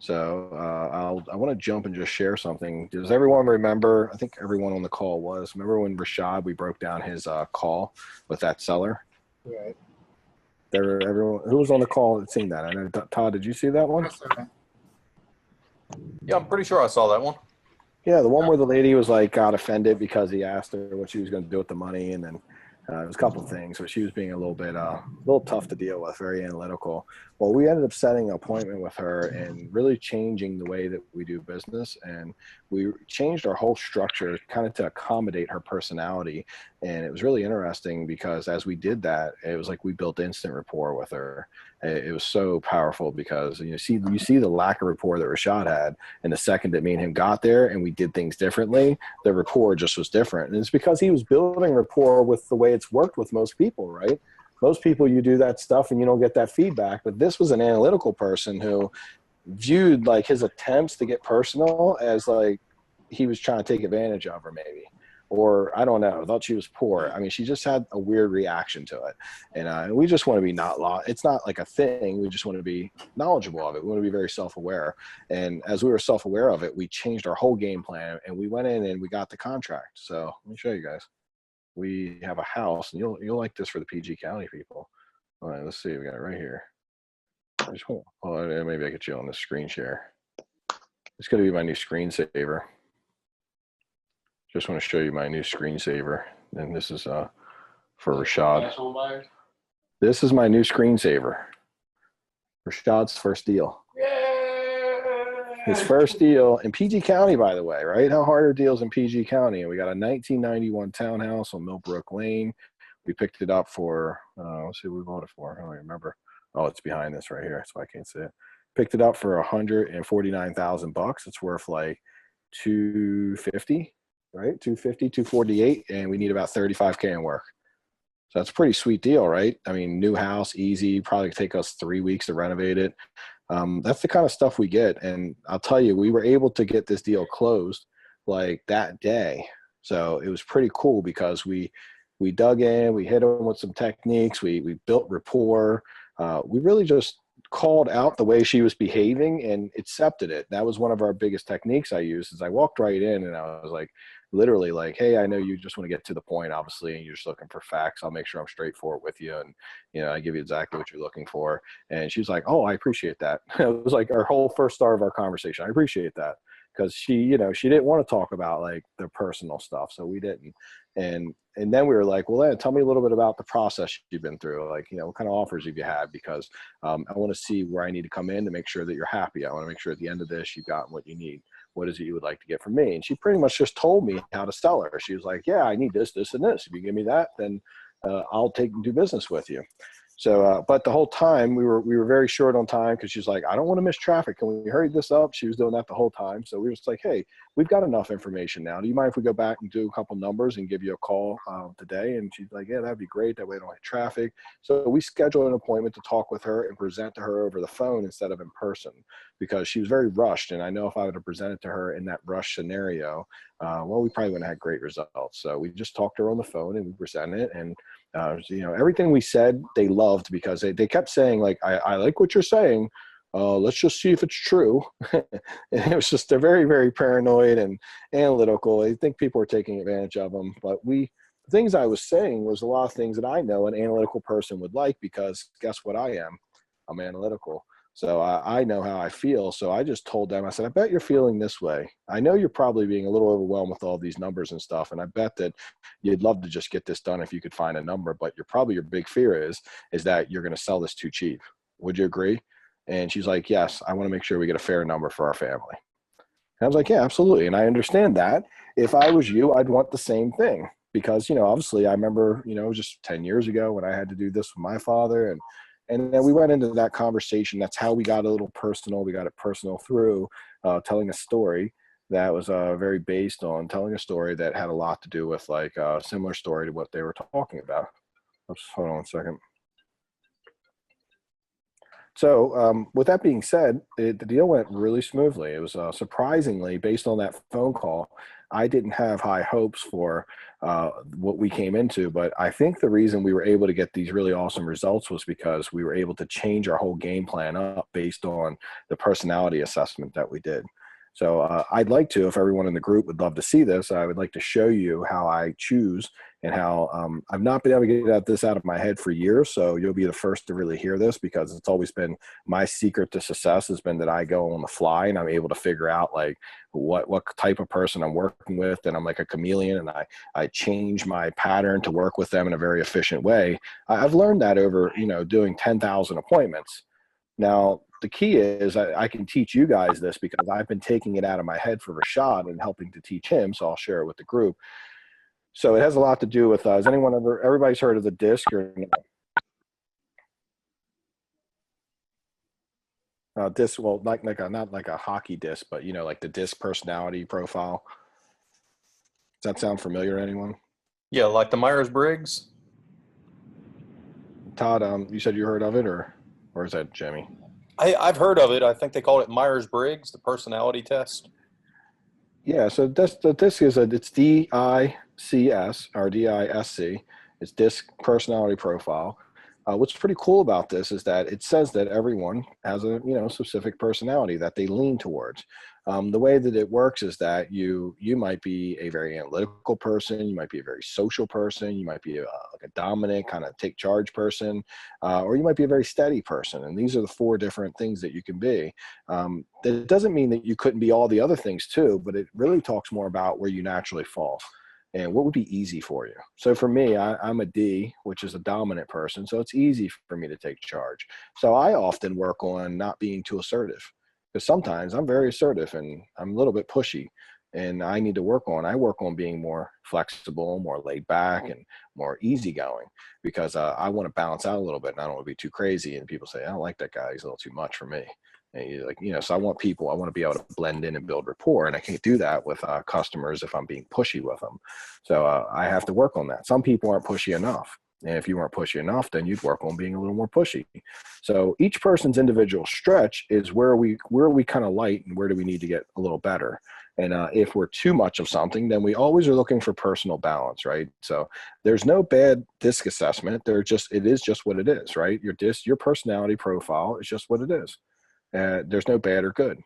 So I want to jump and just share something. Does everyone remember? I think everyone on the call was. Remember when Rashad, we broke down his call with that seller? Right. Everyone who was on the call had seen that. I know, Todd, did you see that one? Yeah, I'm pretty sure I saw that one. Yeah, the one where the lady was like got offended because he asked her what she was going to do with the money, and then it was a couple of things, but she was being a little tough to deal with, very analytical. Well, we ended up setting an appointment with her and really changing the way that we do business, and we changed our whole structure kind of to accommodate her personality. And it was really interesting because as we did that, it was like we built instant rapport with her. It was so powerful because you see the lack of rapport that Rashad had, and the second that me and him got there and we did things differently, the rapport just was different. And it's because he was building rapport with the way it's worked with most people, right? Most people, you do that stuff and you don't get that feedback. But this was an analytical person who viewed like his attempts to get personal as like he was trying to take advantage of her, maybe. Or I don't know, thought she was poor. I mean, she just had a weird reaction to it. And we just want to be it's not like a thing. We just want to be knowledgeable of it. We want to be very self-aware. And as we were self-aware of it, we changed our whole game plan and we went in and we got the contract. So let me show you guys. We have a house, and you'll like this for the PG County people. All right, let's see. We got it right here. Maybe I get you on the screen share. It's going to be my new screensaver. Just want to show you my new screensaver. And this is for Rashad. This is my new screensaver. Rashad's first deal. His first deal in PG County, by the way, right? How hard are deals in PG County? And we got a 1991 townhouse on Millbrook Lane. We picked it up for, let's see what we bought it for. I don't even remember. Oh, it's behind this right here, so I can't see it. Picked it up for $149,000. It's worth like $250, right? $250, $248, and we need about $35K in work. So that's a pretty sweet deal, right? I mean, new house, easy, probably take us 3 weeks to renovate it. That's the kind of stuff we get. And I'll tell you, we were able to get this deal closed like that day. So it was pretty cool because we dug in, we hit them with some techniques, we built rapport. We really just called out the way she was behaving and accepted it. That was one of our biggest techniques I used is I walked right in and I was like, literally like, hey, I know you just want to get to the point, obviously, and you're just looking for facts. I'll make sure I'm straightforward with you. And, I give you exactly what you're looking for. And she was like, oh, I appreciate that. It was like our whole first start of our conversation. I appreciate that. Because she didn't want to talk about like the personal stuff. So we didn't. And then we were like, well, then tell me a little bit about the process you've been through. Like, what kind of offers have you had? Because I want to see where I need to come in to make sure that you're happy. I want to make sure at the end of this, you've gotten what you need. What is it you would like to get from me? And she pretty much just told me how to sell her. She was like, yeah, I need this, this, and this. If you give me that, then I'll take and do business with you. So, but the whole time we were very short on time because she's like, I don't want to miss traffic. Can we hurry this up? She was doing that the whole time. So we were just like, hey, we've got enough information now. Do you mind if we go back and do a couple numbers and give you a call today? And she's like, yeah, that'd be great. That way I don't hit traffic. So we scheduled an appointment to talk with her and present to her over the phone instead of in person because she was very rushed. And I know if I would have presented to her in that rush scenario, we probably wouldn't have had great results. So we just talked to her on the phone and we presented it. And everything we said, they loved because they kept saying like, I like what you're saying. Let's just see if it's true. And it was just, they're very, very paranoid and analytical. I think people are taking advantage of them, but the things I was saying was a lot of things that I know an analytical person would like because guess what I am? I'm analytical. So I know how I feel. So I just told them, I said, I bet you're feeling this way. I know you're probably being a little overwhelmed with all these numbers and stuff. And I bet that you'd love to just get this done if you could find a number, but your big fear is that you're going to sell this too cheap. Would you agree? And she's like, yes, I want to make sure we get a fair number for our family. And I was like, yeah, absolutely. And I understand that. If I was you, I'd want the same thing because, obviously I remember, just 10 years ago when I had to do this with my father and then we went into that conversation. That's how we got a little personal. We got it personal through telling a story that was very based on telling a story that had a lot to do with like a similar story to what they were talking about. Oops, hold on a second. So with that being said, the deal went really smoothly. It was surprisingly, based on that phone call, I didn't have high hopes for what we came into, but I think the reason we were able to get these really awesome results was because we were able to change our whole game plan up based on the personality assessment that we did. So I'd like to, if everyone in the group would love to see this, I would like to show you how I choose and how I've not been able to get this out of my head for years. So you'll be the first to really hear this, because it's always been my secret to success has been that I go on the fly and I'm able to figure out like what type of person I'm working with. And I'm like a chameleon, and I change my pattern to work with them in a very efficient way. I've learned that over, doing 10,000 appointments. Now, the key is I can teach you guys this because I've been taking it out of my head for Rashad and helping to teach him. So I'll share it with the group. So it has a lot to do with, has anyone everybody's heard of the DISC or no? DISC, well, not like a hockey disc, but like the DISC personality profile. Does that sound familiar to anyone? Yeah, like the Myers-Briggs. Todd, you said you heard of it, or is that Jimmy? I've heard of it. I think they call it Myers-Briggs, the personality test. Yeah, so the DISC it's DICS or DISC. It's DISC personality profile. What's pretty cool about this is that it says that everyone has a specific personality that they lean towards. The way that it works is that you might be a very analytical person, you might be a very social person, you might be like a dominant kind of take charge person, or you might be a very steady person. And these are the 4 different things that you can be. That doesn't mean that you couldn't be all the other things too, but it really talks more about where you naturally fall and what would be easy for you. So for me, I'm a D, which is a dominant person. So it's easy for me to take charge. So I often work on not being too assertive, because sometimes I'm very assertive and I'm a little bit pushy, and I work on being more flexible, more laid back, and more easygoing, because I want to balance out a little bit and I don't want to be too crazy. And people say, I don't like that guy. He's a little too much for me. And you're like, so I want to be able to blend in and build rapport. And I can't do that with customers if I'm being pushy with them. So I have to work on that. Some people aren't pushy enough. And if you weren't pushy enough, then you'd work on being a little more pushy. So each person's individual stretch is where we kind of light and where do we need to get a little better. And if we're too much of something, then we always are looking for personal balance, right? So there's no bad DISC assessment. It is just what it is, right? Your personality profile is just what it is. There's no bad or good.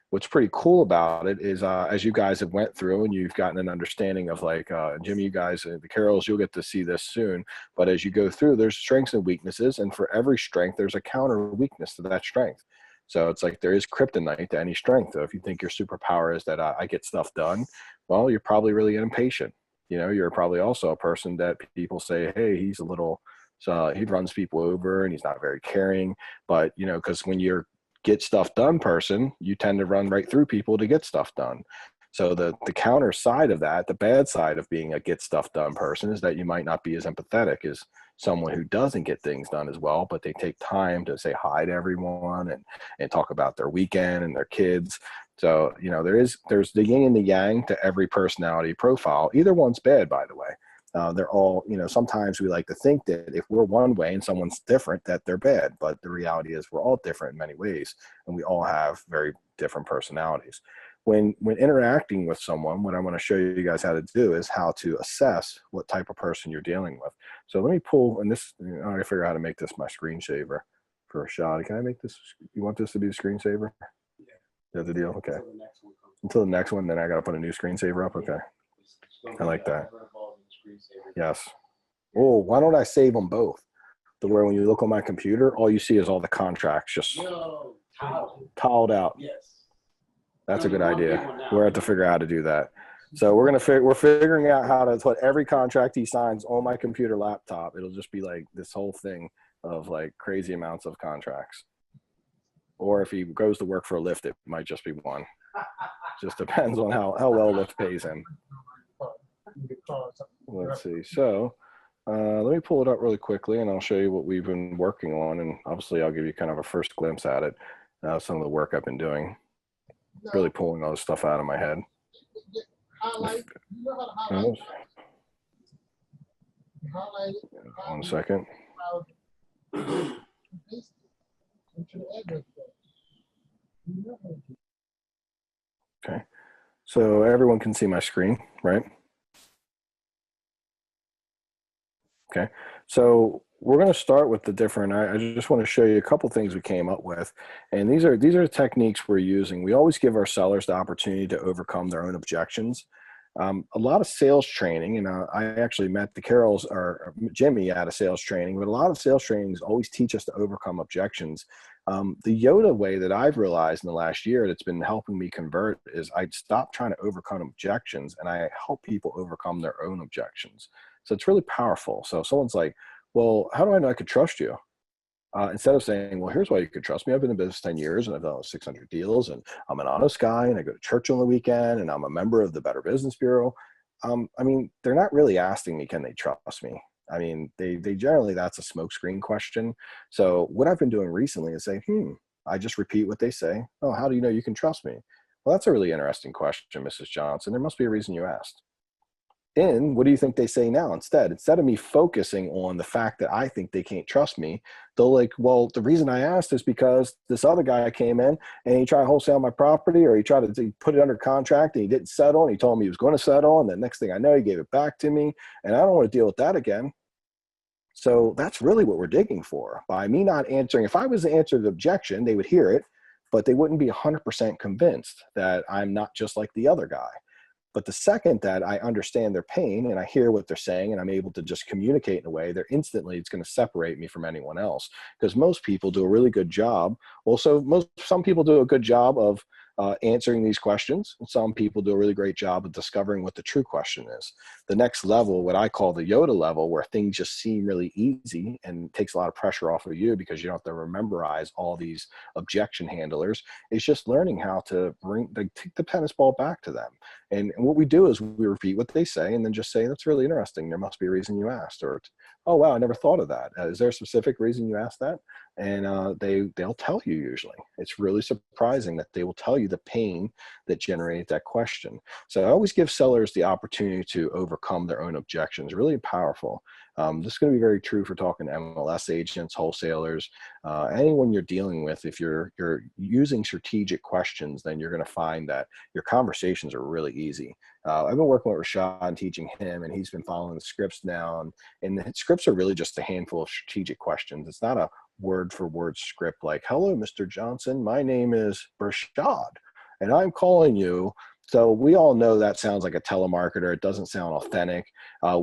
What's pretty cool about it is as you guys have went through and you've gotten an understanding of like, Jimmy, you guys, the Carols, you'll get to see this soon. But as you go through, there's strengths and weaknesses. And for every strength, there's a counter weakness to that strength. So it's like there is kryptonite to any strength. So if you think your superpower is that I get stuff done, well, you're probably really impatient. You're probably also a person that people say, hey, he's a little, so he runs people over and he's not very caring. But, because when you're get stuff done person, you tend to run right through people to get stuff done. So the counter side of that, the bad side of being a get stuff done person, is that you might not be as empathetic as someone who doesn't get things done as well, but they take time to say hi to everyone and talk about their weekend and their kids. So, there's the yin and the yang to every personality profile. Either one's bad, by the way. They're all, sometimes we like to think that if we're one way and someone's different, that they're bad. But the reality is we're all different in many ways, and we all have very different personalities. When interacting with someone, what I want to show you guys how to do is how to assess what type of person you're dealing with. So let me pull, and this, I got to figure out how to make this my screensaver for a shot. Can I make this, you want this to be the screensaver? Yeah. That's the deal? Okay. Until the next one, then I got to put a new screensaver up? Okay. I like that. Yes. Oh, why don't I save them both? To where when you look on my computer, all you see is all the contracts just tiled out. Yes. That's a good idea. We're have to figure out how to do that. So we're figuring out how to put every contract he signs on my computer laptop. It'll just be like this whole thing of like crazy amounts of contracts. Or if he goes to work for a Lyft, it might just be one. Just depends on how well Lyft pays him. Let's see. So let me pull it up really quickly and I'll show you what we've been working on. And obviously I'll give you kind of a first glimpse at it. Some of the work I've been doing, really pulling all this stuff out of my head. One second. Okay. So everyone can see my screen, right? Okay. So we're going to start with the different, I just want to show you a couple things we came up with. And these are the techniques we're using. We always give our sellers the opportunity to overcome their own objections. A lot of sales training, and I actually met the Carols or Jimmy at a sales training, but a lot of sales trainings always teach us to overcome objections. The Yoda way that I've realized in the last year that's been helping me convert is I stop trying to overcome objections and I help people overcome their own objections. So it's really powerful. So if someone's like, well, how do I know I could trust you? Instead of saying, well, here's why you could trust me. I've been in business 10 years and I've done 600 deals and I'm an honest guy and I go to church on the weekend and I'm a member of the Better Business Bureau. I mean, they're not really asking me, can they trust me? I mean, they generally, that's a smokescreen question. So what I've been doing recently is saying, I just repeat what they say. Oh, how do you know you can trust me? Well, that's a really interesting question, Mrs. Johnson. There must be a reason you asked. And what do you think they say now instead? Instead of me focusing on the fact that I think they can't trust me, they'll like, well, the reason I asked is because this other guy came in and he tried to wholesale my property, or he tried to put it under contract and he didn't settle, and he told me he was going to settle. And the next thing I know, he gave it back to me. And I don't want to deal with that again. So that's really what we're digging for. By me not answering, if I was to answer the objection, they would hear it, but they wouldn't be 100% convinced that I'm not just like the other guy. But the second that I understand their pain and I hear what they're saying and I'm able to just communicate in a way, they're instantly, it's going to separate me from anyone else. Because most people do a really good job. Also, some people do a good job of answering these questions. And some people do a really great job of discovering what the true question is. The next level, what I call the Yoda level, where things just seem really easy and takes a lot of pressure off of you because you don't have to memorize all these objection handlers, is just learning how to take the tennis ball back to them. And what we do is we repeat what they say and then just say, that's really interesting. There must be a reason you asked. Or, oh, wow, I never thought of that. Is there a specific reason you asked that? And they'll tell you usually. It's really surprising that they will tell you the pain that generated that question. So I always give sellers the opportunity to overcome their own objections. Really powerful. This is going to be very true for talking to MLS agents, wholesalers, anyone you're dealing with. If you're using strategic questions, then you're going to find that your conversations are really easy. I've been working with Rashad and teaching him, and he's been following the scripts now. And the scripts are really just a handful of strategic questions. It's not a word for word script like, hello, Mr. Johnson, my name is Rashad, and I'm calling you. So we all know that sounds like a telemarketer. It doesn't sound authentic.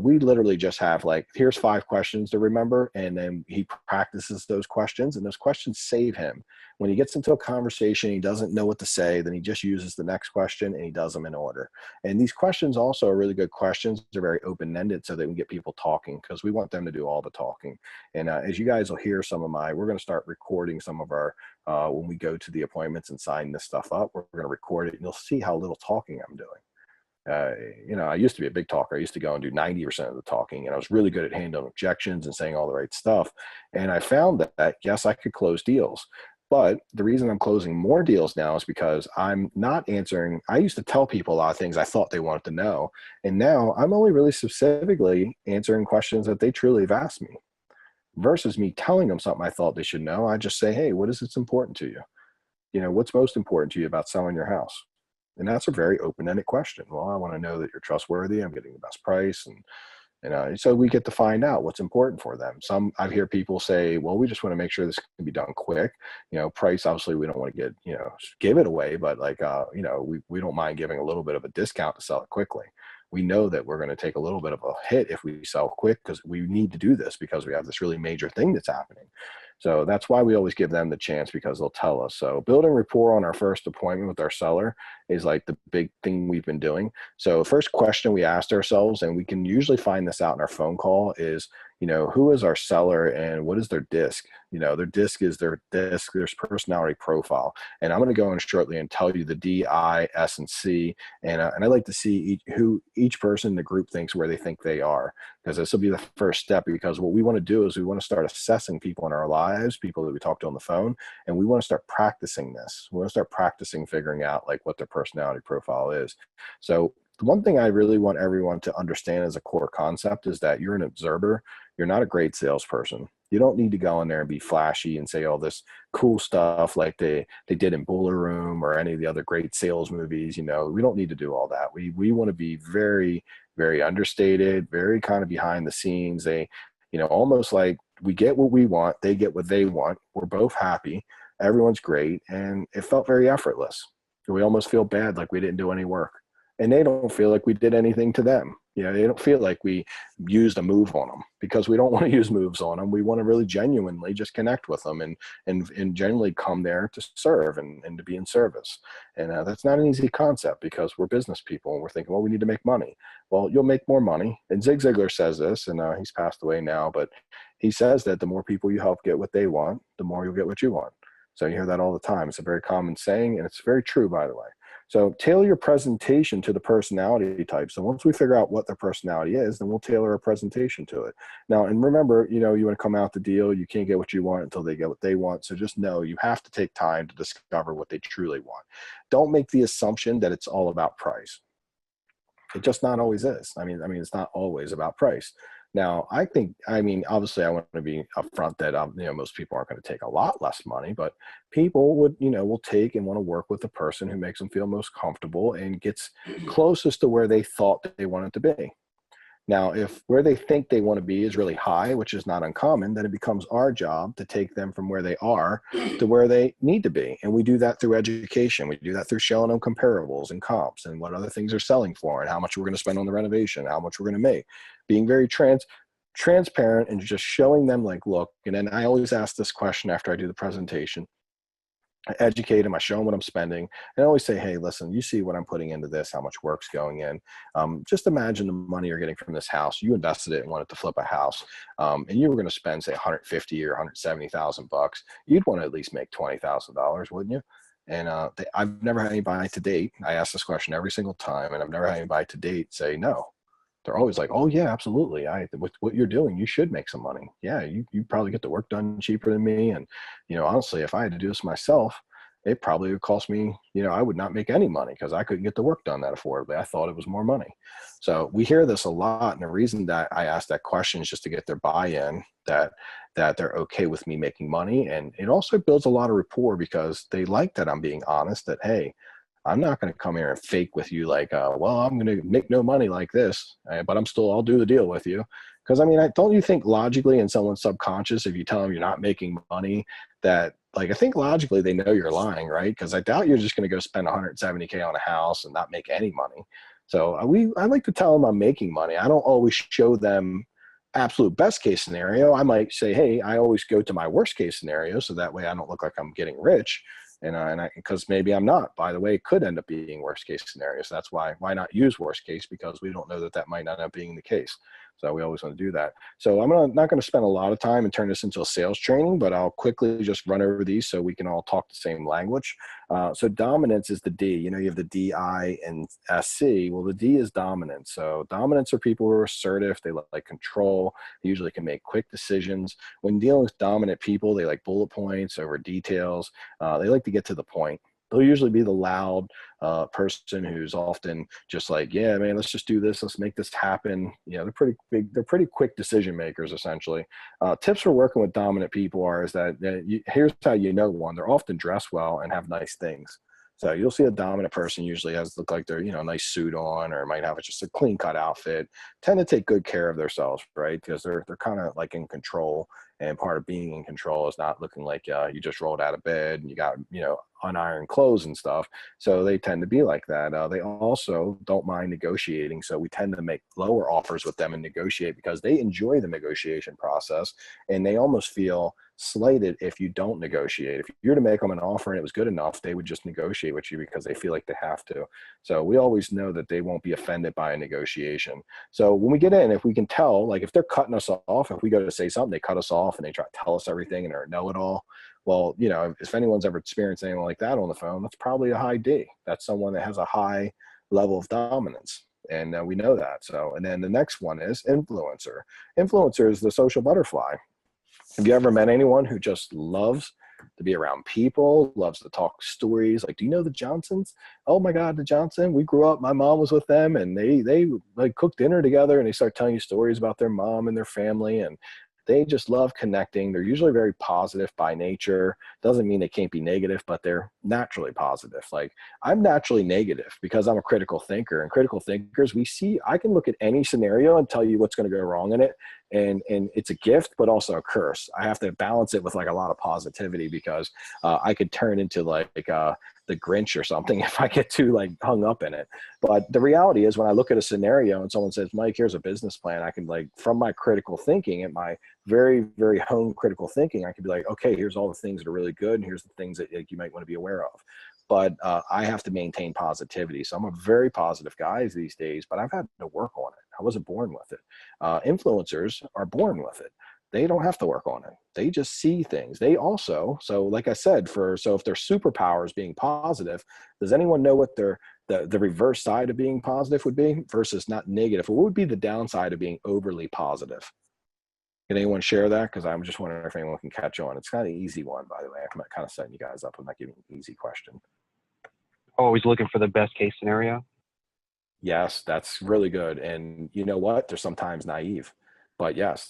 We literally just have like, here's 5 questions to remember. And then he practices those questions, and those questions save him. When he gets into a conversation, he doesn't know what to say, then he just uses the next question and he does them in order. And these questions also are really good questions. They're very open-ended so they can get people talking, because we want them to do all the talking. And as you guys will hear we're going to start recording some of our, when we go to the appointments and sign this stuff up, we're going to record it and you'll see how little talking I'm doing. I used to be a big talker. I used to go and do 90% of the talking, and I was really good at handling objections and saying all the right stuff. And I found that yes, I could close deals. But the reason I'm closing more deals now is because I'm not answering. I used to tell people a lot of things I thought they wanted to know. And now I'm only really specifically answering questions that they truly have asked me, versus me telling them something I thought they should know. I just say, hey, what is important to you? What's most important to you about selling your house? And that's a very open-ended question. Well, I want to know that you're trustworthy. I'm getting the best price. And so we get to find out what's important for them. I hear people say, well, we just want to make sure this can be done quick. Price, obviously we don't want to give it away, but we don't mind giving a little bit of a discount to sell it quickly. We know that we're going to take a little bit of a hit if we sell quick, because we need to do this because we have this really major thing that's happening. So that's why we always give them the chance, because they'll tell us. So building rapport on our first appointment with our seller is like the big thing we've been doing. So first question we asked ourselves, and we can usually find this out in our phone call, is, who is our seller and what is their DISC? Their DISC is their personality profile. And I'm going to go in shortly and tell you the D, I, S, and C. And I like to see each person in the group thinks where they think they are, because this will be the first step. Because what we want to do is we want to start assessing people in our lives, people that we talk to on the phone, and we want to start practicing this. We want to start practicing figuring out like what their personality profile is. So the one thing I really want everyone to understand as a core concept is that you're an observer. You're not a great salesperson. You don't need to go in there and be flashy and say all this cool stuff like they did in Boiler Room or any of the other great sales movies. You know, we don't need to do all that. We want to be very, very understated, very kind of behind the scenes. They, you know, almost like we get what we want, they get what they want. We're both happy. Everyone's great. And it felt very effortless. We almost feel bad like we didn't do any work. And they don't feel like we did anything to them. You know, they don't feel like we used a move on them, because we don't want to use moves on them. We want to really genuinely just connect with them and genuinely come there to serve and to be in service. And that's not an easy concept, because we're business people and we're thinking, well, we need to make money. Well, you'll make more money. And Zig Ziglar says this, and he's passed away now, but he says that the more people you help get what they want, the more you'll get what you want. So you hear that all the time. It's a very common saying, and it's very true, by the way. So tailor your presentation to the personality type. So once we figure out what their personality is, then we'll tailor a presentation to it. Now, and remember, you know, you want to come out the deal. You can't get what you want until they get what they want. So just know you have to take time to discover what they truly want. Don't make the assumption that it's all about price. It just not always is. I mean, it's not always about price. Now, obviously I want to be upfront that, you know, most people aren't going to take a lot less money, but people will take and want to work with the person who makes them feel most comfortable and gets closest to where they thought that they wanted to be. Now, if where they think they want to be is really high, which is not uncommon, then it becomes our job to take them from where they are to where they need to be. And we do that through education. We do that through showing them comparables and comps and what other things are selling for and how much we're going to spend on the renovation, how much we're going to make. Being very transparent and just showing them like, look, and then I always ask this question after I do the presentation. I educate them, I show them what I'm spending, and I always say, hey, listen, you see what I'm putting into this, how much work's going in. Just imagine the money you're getting from this house. You invested it and wanted to flip a house, and you were going to spend, say, $150,000 or $170,000. You'd want to at least make $20,000, wouldn't you? And I've never had anybody to date. I ask this question every single time, and I've never had anybody to date say no. They're always like, oh yeah, absolutely. With what you're doing, you should make some money. Yeah, you probably get the work done cheaper than me. And, you know, honestly, if I had to do this myself, it probably would cost me, you know, I would not make any money because I couldn't get the work done that affordably. I thought it was more money. So we hear this a lot. And the reason that I ask that question is just to get their buy-in that they're okay with me making money. And it also builds a lot of rapport because they like that I'm being honest, that, hey, I'm not going to come here and fake with you like, well, I'm going to make no money like this, but I'll do the deal with you. Because, I mean, don't you think logically in someone's subconscious, if you tell them you're not making money, that, like, I think logically they know you're lying, right? Because I doubt you're just going to go spend $170K on a house and not make any money. So I like to tell them I'm making money. I don't always show them absolute best case scenario. I might say, hey, I always go to my worst case scenario, so that way I don't look like I'm getting rich. And because maybe I'm not, by the way, it could end up being worst case scenario. So that's why not use worst case, because we don't know that might not end up being the case. So we always want to do that. So I'm not going to spend a lot of time and turn this into a sales training, but I'll quickly just run over these so we can all talk the same language. So dominance is the D. You know, you have the D, I, and SC. Well, the D is dominance. So dominance are people who are assertive. They like control. They usually can make quick decisions. When dealing with dominant people, they like bullet points over details. They like to get to the point. They'll usually be the loud person who's often just like, yeah, man, let's just do this. Let's make this happen. You know, they're pretty big. They're pretty quick decision makers, essentially. Tips for working with dominant people here's how you know one. They're often dressed well and have nice things. So you'll see a dominant person usually look like they're, you know, a nice suit on, or might have just a clean cut outfit, tend to take good care of themselves, right? Because they're kind of like in control. And part of being in control is not looking like you just rolled out of bed and you got, you know, unironed clothes and stuff. So they tend to be like that. They also don't mind negotiating. So we tend to make lower offers with them and negotiate because they enjoy the negotiation process, and they almost feel slighted if you don't negotiate. If you're to make them an offer and it was good enough, they would just negotiate with you because they feel like they have to. So we always know that they won't be offended by a negotiation. So when we get in, if we can tell, like if they're cutting us off, if we go to say something, they cut us off and they try to tell us everything and they're a know-it-all. Well, you know, if anyone's ever experienced anything like that on the phone, that's probably a high D. That's someone that has a high level of dominance. And we know that. So, and then the next one is influencer. Influencer is the social butterfly. Have you ever met anyone who just loves to be around people, loves to talk stories. Like, do you know the Johnsons? Oh my God, the Johnson. We grew up, my mom was with them, and they like cooked dinner together, and they start telling you stories about their mom and their family. And they just love connecting. They're usually very positive by nature. Doesn't mean they can't be negative, but they're naturally positive. Like, I'm naturally negative because I'm a critical thinker, and critical thinkers, I can look at any scenario and tell you what's going to go wrong in it. And it's a gift, but also a curse. I have to balance it with like a lot of positivity, because I could turn into like the Grinch or something if I get too like hung up in it. But the reality is, when I look at a scenario and someone says, Mike, here's a business plan, I can, like, from my critical thinking and my very, very hone critical thinking, I can be like, okay, here's all the things that are really good, and here's the things that, like, you might want to be aware of. But I have to maintain positivity. So I'm a very positive guy these days, but I've had to work on it. I wasn't born with it. Influencers are born with it. They don't have to work on it. They just see things. They also, so like I said, so if their superpower is being positive, does anyone know what the reverse side of being positive would be versus not negative? What would be the downside of being overly positive? Can anyone share that? Because I'm just wondering if anyone can catch on. It's kind of an easy one, by the way. I'm kind of setting you guys up. I'm not giving an easy question. Always looking for the best case scenario. Yes, that's really good. And you know what? They're sometimes naive. But yes,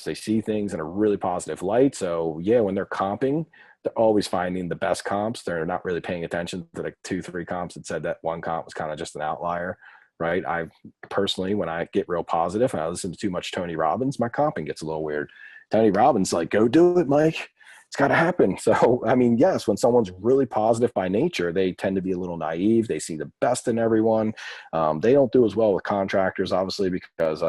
they see things in a really positive light. So yeah, when they're comping, they're always finding the best comps. They're not really paying attention to like 2-3 comps that said that one comp was kind of just an outlier, right? I personally, when I get real positive and I listen to too much Tony Robbins, my comping gets a little weird. Tony Robbins, like, go do it, Mike. It's got to happen. So, I mean, yes, when someone's really positive by nature, they tend to be a little naive. They see the best in everyone. They don't do as well with contractors, obviously, because,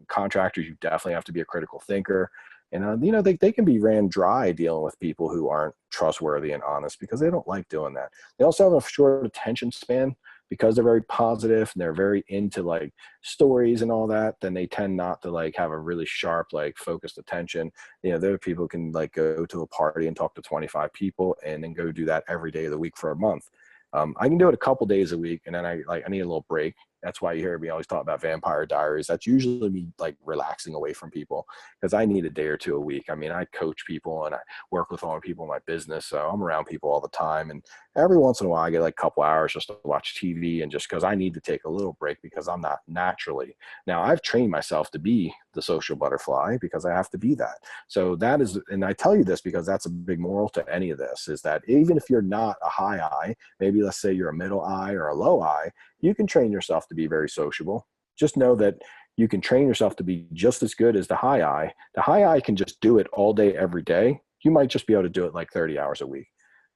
contractors, you definitely have to be a critical thinker. And, they can be ran dry dealing with people who aren't trustworthy and honest, because they don't like doing that. They also have a short attention span, because they're very positive and they're very into like stories and all that. Then they tend not to like have a really sharp, like focused attention. There are people who can like go to a party and talk to 25 people and then go do that every day of the week for a month. I can do it a couple days a week, and then I need a little break. That's why you hear me always talk about Vampire Diaries. That's usually me like relaxing away from people, because I need a day or two a week. I mean, I coach people and I work with other people in my business, so I'm around people all the time. And every once in a while, I get like a couple hours just to watch TV, and just because I need to take a little break, because I'm not naturally. Now, I've trained myself to be the social butterfly because I have to be that. So that is, and I tell you this because that's a big moral to any of this, is that even if you're not a high I, maybe let's say you're a middle I or a low I, you can train yourself to be very sociable. Just know that you can train yourself to be just as good as the high I. The high I can just do it all day, every day. You might just be able to do it like 30 hours a week.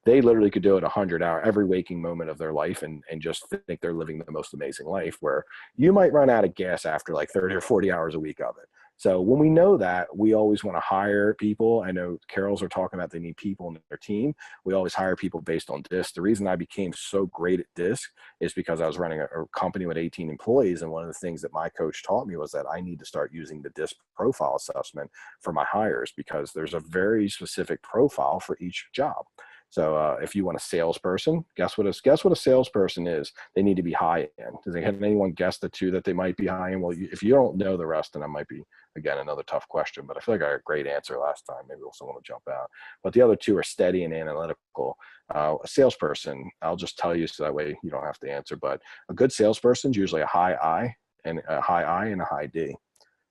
They literally could do it 100 hours every waking moment of their life, and just think they're living the most amazing life, where you might run out of gas after like 30 or 40 hours a week of it. So when we know that, we always want to hire people. I know Carol's are talking about they need people in their team. We always hire people based on DISC. The reason I became so great at DISC is because I was running a company with 18 employees. And one of the things that my coach taught me was that I need to start using the DISC profile assessment for my hires, because there's a very specific profile for each job. So if you want a salesperson, guess what a salesperson is? They need to be high end. Does anyone guess the two that they might be high end? Well, if you don't know the rest, then that might be, again, another tough question. But I feel like I got a great answer last time. Maybe someone will jump out. But the other two are steady and analytical. A salesperson, I'll just tell you so that way you don't have to answer. But a good salesperson is usually a high I and a high D.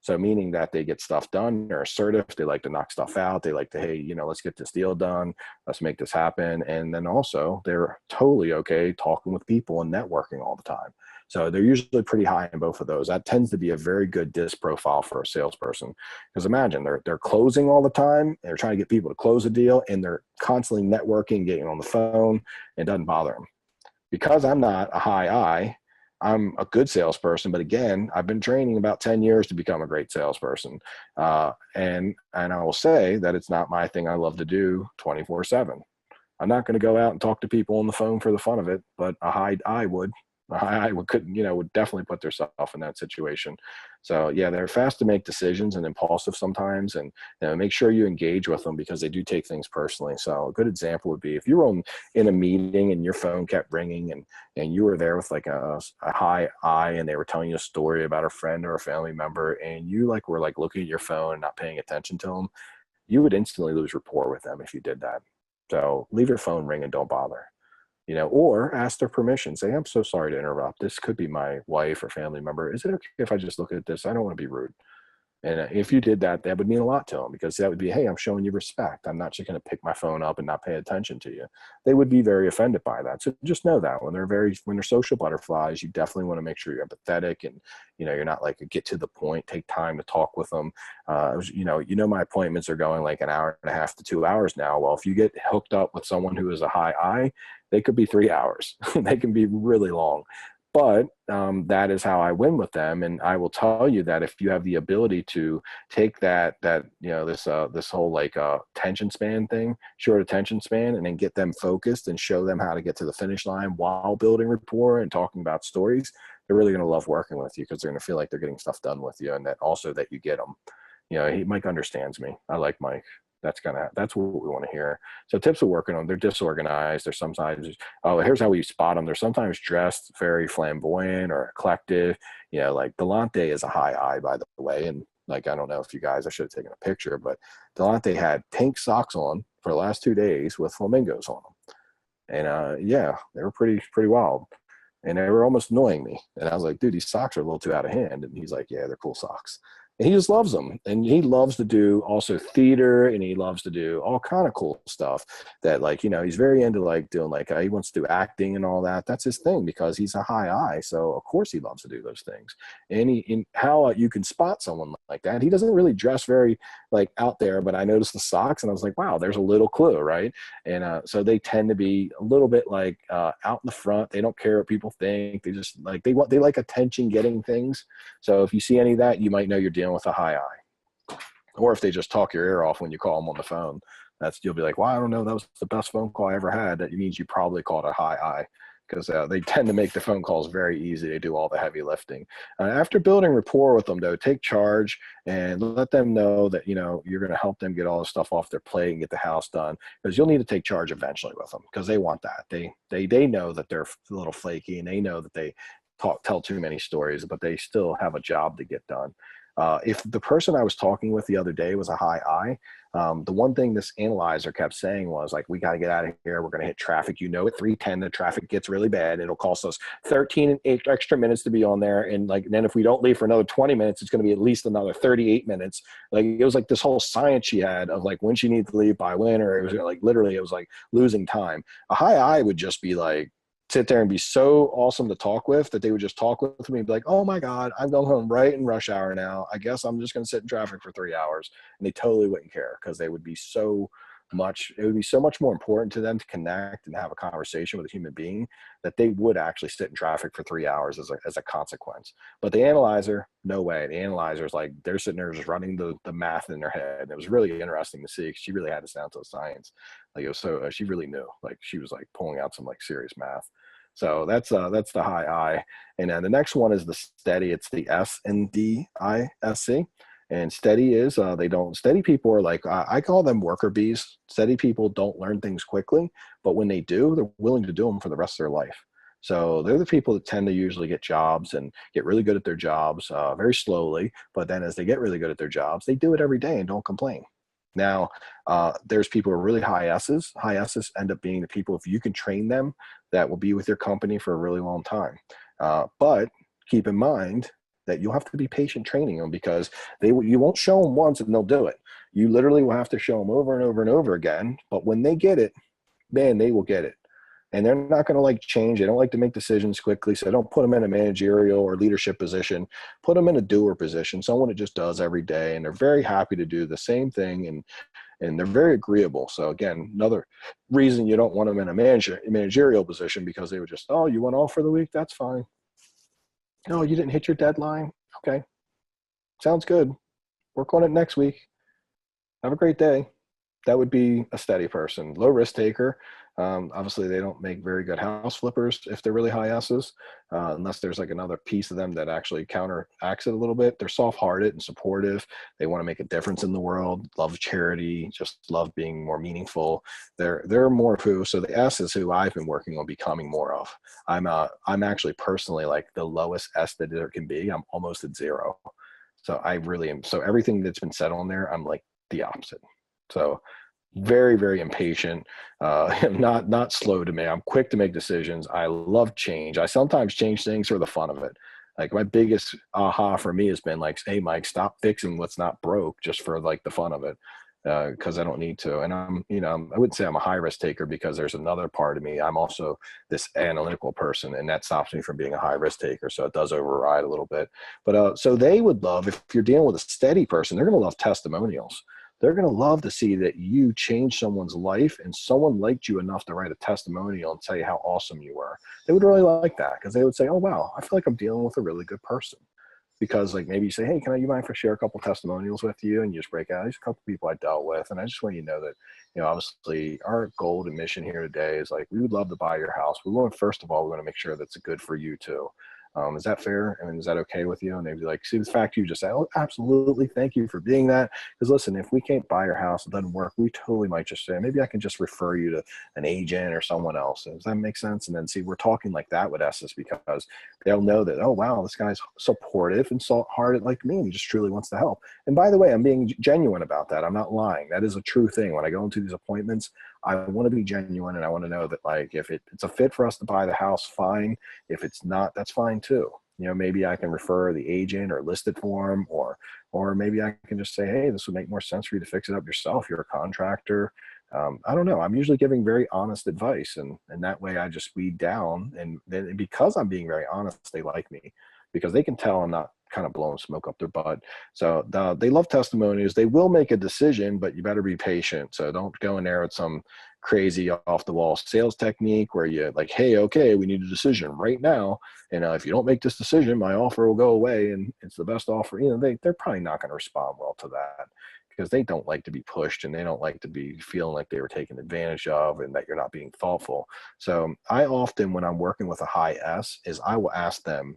So meaning that they get stuff done, they're assertive, they like to knock stuff out, they like to, hey, let's get this deal done, let's make this happen. And then also they're totally okay talking with people and networking all the time. So they're usually pretty high in both of those. That tends to be a very good DISC profile for a salesperson. Because imagine they're closing all the time, they're trying to get people to close a deal, and they're constantly networking, getting on the phone. It doesn't bother them. Because I'm not a high I, I'm a good salesperson, but again, I've been training about 10 years to become a great salesperson. And I will say that it's not my thing I love to do 24/7. I'm not going to go out and talk to people on the phone for the fun of it, but a high I would. I would definitely put themselves in that situation. So yeah, they're fast to make decisions and impulsive sometimes, and make sure you engage with them, because they do take things personally. So a good example would be if you were in a meeting and your phone kept ringing, and you were there with like a high I, and they were telling you a story about a friend or a family member, and you were looking at your phone and not paying attention to them, you would instantly lose rapport with them if you did that. So leave your phone ring and don't bother, or ask their permission. Say, I'm so sorry to interrupt. This could be my wife or family member. Is it okay if I just look at this? I don't want to be rude. And if you did that, that would mean a lot to them, because that would be, hey, I'm showing you respect. I'm not just going to pick my phone up and not pay attention to you. They would be very offended by that. So just know that when they're social butterflies, you definitely want to make sure you're empathetic and, you're not like a get to the point, take time to talk with them. My appointments are going like an hour and a half to 2 hours now. Well, if you get hooked up with someone who is a high I, they could be 3 hours. They can be really long. But that is how I win with them. And I will tell you that if you have the ability to take this whole like attention span thing, short attention span, and then get them focused and show them how to get to the finish line while building rapport and talking about stories, they're really going to love working with you, because they're going to feel like they're getting stuff done with you, and that also that you get them. Mike understands me. I like Mike. That's what we want to hear. So tips of working on, they're disorganized. They're sometimes, here's how we spot them. They're sometimes dressed very flamboyant or eclectic. Like Delante is a high I, by the way. And like, I don't know if you guys, I should have taken a picture, but Delante had pink socks on for the last 2 days with flamingos on them. And they were pretty wild. And they were almost annoying me. And I was like, dude, these socks are a little too out of hand. And he's like, yeah, they're cool socks. And he just loves them. And he loves to do also theater, and he loves to do all kind of cool stuff that, like, he's very into like doing, like, he wants to do acting and all that. That's his thing, because he's a high I. So of course he loves to do those things. And how you can spot someone like that. He doesn't really dress very like out there, but I noticed the socks and I was like, wow, there's a little clue. Right. And so they tend to be a little bit like out in the front. They don't care what people think. They just like, they like attention getting things. So if you see any of that, you might know you're dealing with a high I. Or if they just talk your ear off when you call them on the phone, you'll be like, well, I don't know, that was the best phone call I ever had. That means you probably called a high I, because they tend to make the phone calls very easy. They do all the heavy lifting. After building rapport with them, though, take charge and let them know that, you're going to help them get all the stuff off their plate and get the house done, because you'll need to take charge eventually with them, because they want that. They know that they're a little flaky, and they know that they tell too many stories, but they still have a job to get done. If the person I was talking with the other day was a high I, the one thing this analyzer kept saying was like, we got to get out of here. We're going to hit traffic. At 3:10, the traffic gets really bad. It'll cost us 13 extra minutes to be on there. And then if we don't leave for another 20 minutes, it's going to be at least another 38 minutes. Like, it was like this whole science she had of like when she needs to leave by when, or it was like, literally, it was like losing time. A high I would just be like, sit there and be so awesome to talk with that they would just talk with me and be like, oh my God, I'm going home right in rush hour now. I guess I'm just going to sit in traffic for 3 hours. And they totally wouldn't care, because it would be so much more important to them to connect and have a conversation with a human being, that they would actually sit in traffic for 3 hours as a consequence. But the analyzer, no way. The analyzer is like, they're sitting there just running the math in their head. And it was really interesting to see, because she really had this down to a science. Like, it was so, she really knew, like, she was like pulling out some like serious math. So that's the high I. And then the next one is the steady. It's the SNDISC. And steady is steady people are like, I call them worker bees. Steady people don't learn things quickly, but when they do, they're willing to do them for the rest of their life. So they're the people that tend to usually get jobs and get really good at their jobs very slowly. But then as they get really good at their jobs, they do it every day and don't complain. Now, there's people who are really high S's. High S's end up being the people, if you can train them, that will be with your company for a really long time. But keep in mind that you'll have to be patient training them, because you won't show them once and they'll do it. You literally will have to show them over and over and over again. But when they get it, man, they will get it. And they're not going to like change. They don't like to make decisions quickly. So don't put them in a managerial or leadership position. Put them in a doer position, someone that just does every day. And they're very happy to do the same thing. And they're very agreeable. So again, another reason you don't want them in a managerial position, because they would just, oh, you went off for the week? That's fine. No, you didn't hit your deadline? Okay. Sounds good. Work on it next week. Have a great day. That would be a steady person. Low risk taker. Obviously, they don't make very good house flippers if they're really high S's, unless there's like another piece of them that actually counteracts it a little bit. They're soft-hearted and supportive. They want to make a difference in the world, love charity, just love being more meaningful. They're more who, so the S is who I've been working on becoming more of. I'm actually personally like the lowest S that there can be. I'm almost at 0. So I really am. So everything that's been said on there, I'm like the opposite. So very, very impatient. I'm not slow to me. I'm quick to make decisions. I love change. I sometimes change things for the fun of it. Like my biggest aha for me has been like, hey, Mike, stop fixing what's not broke just for like the fun of it. Because I don't need to. And I wouldn't say I'm a high risk taker because there's another part of me. I'm also this analytical person, and that stops me from being a high risk taker. So it does override a little bit. But so they would love, if you're dealing with a steady person, they're going to love testimonials. They're going to love to see that you changed someone's life and someone liked you enough to write a testimonial and tell you how awesome you were. They would really like that because they would say, oh, wow, I feel like I'm dealing with a really good person. Because like maybe you say, hey, you mind if I share a couple testimonials with you? And you just break out, there's a couple people I dealt with. And I just want you to know that, obviously our goal and mission here today is like, we would love to buy your house. First of all, we want to make sure that's good for you too. Is that fair? I mean, is that okay with you? And they'd be like, see, the fact you just say, oh, absolutely. Thank you for being that. Because listen, if we can't buy your house, it doesn't work. We totally might just say, maybe I can just refer you to an agent or someone else. Does that make sense? And then see, we're talking like that with Estes because they'll know that, oh, wow, this guy's supportive and salt-hearted like me. And he just truly wants to help. And by the way, I'm being genuine about that. I'm not lying. That is a true thing. When I go into these appointments, I want to be genuine and I want to know that like, if it's a fit for us to buy the house, fine. If it's not, that's fine too. Maybe I can refer the agent or list it for him, or maybe I can just say, hey, this would make more sense for you to fix it up yourself. You're a contractor. I don't know. I'm usually giving very honest advice, and that way I just weed down. And then because I'm being very honest, they like me because they can tell I'm not kind of blowing smoke up their butt. So they love testimonials. They will make a decision, but you better be patient. So don't go in there with some crazy off the wall sales technique where you like, hey, okay, we need a decision right now. And if you don't make this decision, my offer will go away and it's the best offer. They're probably not going to respond well to that because they don't like to be pushed and they don't like to be feeling like they were taken advantage of and that you're not being thoughtful. So I often, when I'm working with a high S, is I will ask them,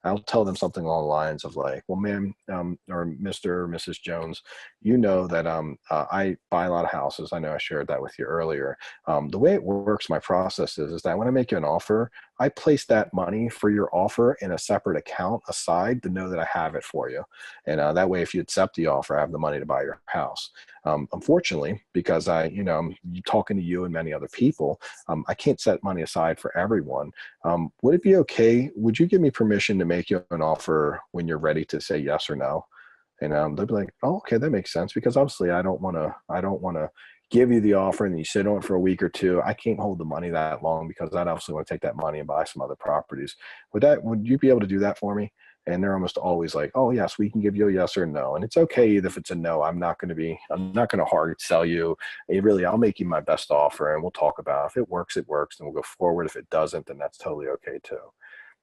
I'll tell them something along the lines of like, well, ma'am, or Mr. or Mrs. Jones, that I buy a lot of houses. I know I shared that with you earlier. The way it works, my process is that when I make you an offer, I place that money for your offer in a separate account aside to know that I have it for you. And that way, if you accept the offer, I have the money to buy your house. Unfortunately, because I'm talking to you and many other people, I can't set money aside for everyone. Would it be okay? Would you give me permission to make you an offer when you're ready to say yes or no? And they'll be like, oh, okay, that makes sense because obviously I don't want to give you the offer and you sit on it for a week or two. I can't hold the money that long because I'd obviously want to take that money and buy some other properties. Would you be able to do that for me? And they're almost always like, oh yes, we can give you a yes or no. And it's okay if it's a no. I'm not going to hard sell you. I'll make you my best offer and we'll talk about it. If it works, it works, and we'll go forward. If it doesn't, then that's totally okay too.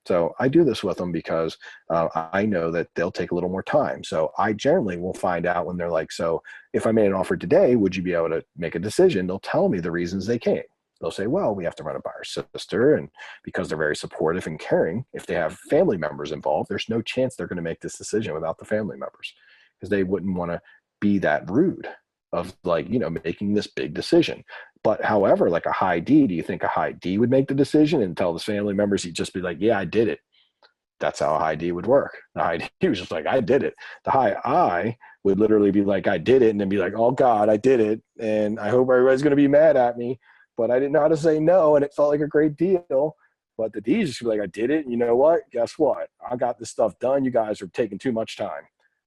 So I do this with them because I know that they'll take a little more time. So I generally will find out when they're like, so if I made an offer today, would you be able to make a decision? They'll tell me the reasons they can't. They'll say, well, we have to run it by our sister. And because they're very supportive and caring, if they have family members involved, there's no chance they're going to make this decision without the family members because they wouldn't want to be that rude of like, making this big decision. But however, like a high D, do you think a high D would make the decision and tell the family members, he'd just be like, yeah, I did it. That's how a high D would work. The high D was just like, I did it. The high I would literally be like, I did it. And then be like, oh God, I did it. And I hope everybody's going to be mad at me, but I didn't know how to say no. And it felt like a great deal. But the D just be like, I did it. And you know what? Guess what? I got this stuff done. You guys are taking too much time.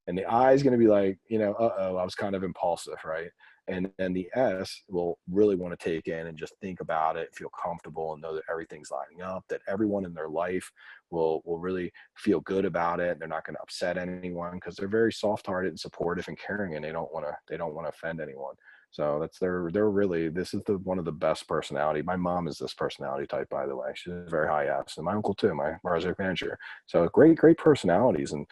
And the I is going to be like, uh-oh, I was kind of impulsive, right? And then the S will really want to take in and just think about it, feel comfortable and know that everything's lining up, that everyone in their life will really feel good about it. They're not going to upset anyone because they're very soft-hearted and supportive and caring, and they don't want to offend anyone. So this is one of the best personality. My mom is this personality type, by the way. She's very high S, and my uncle too, my project manager. So great personalities. And,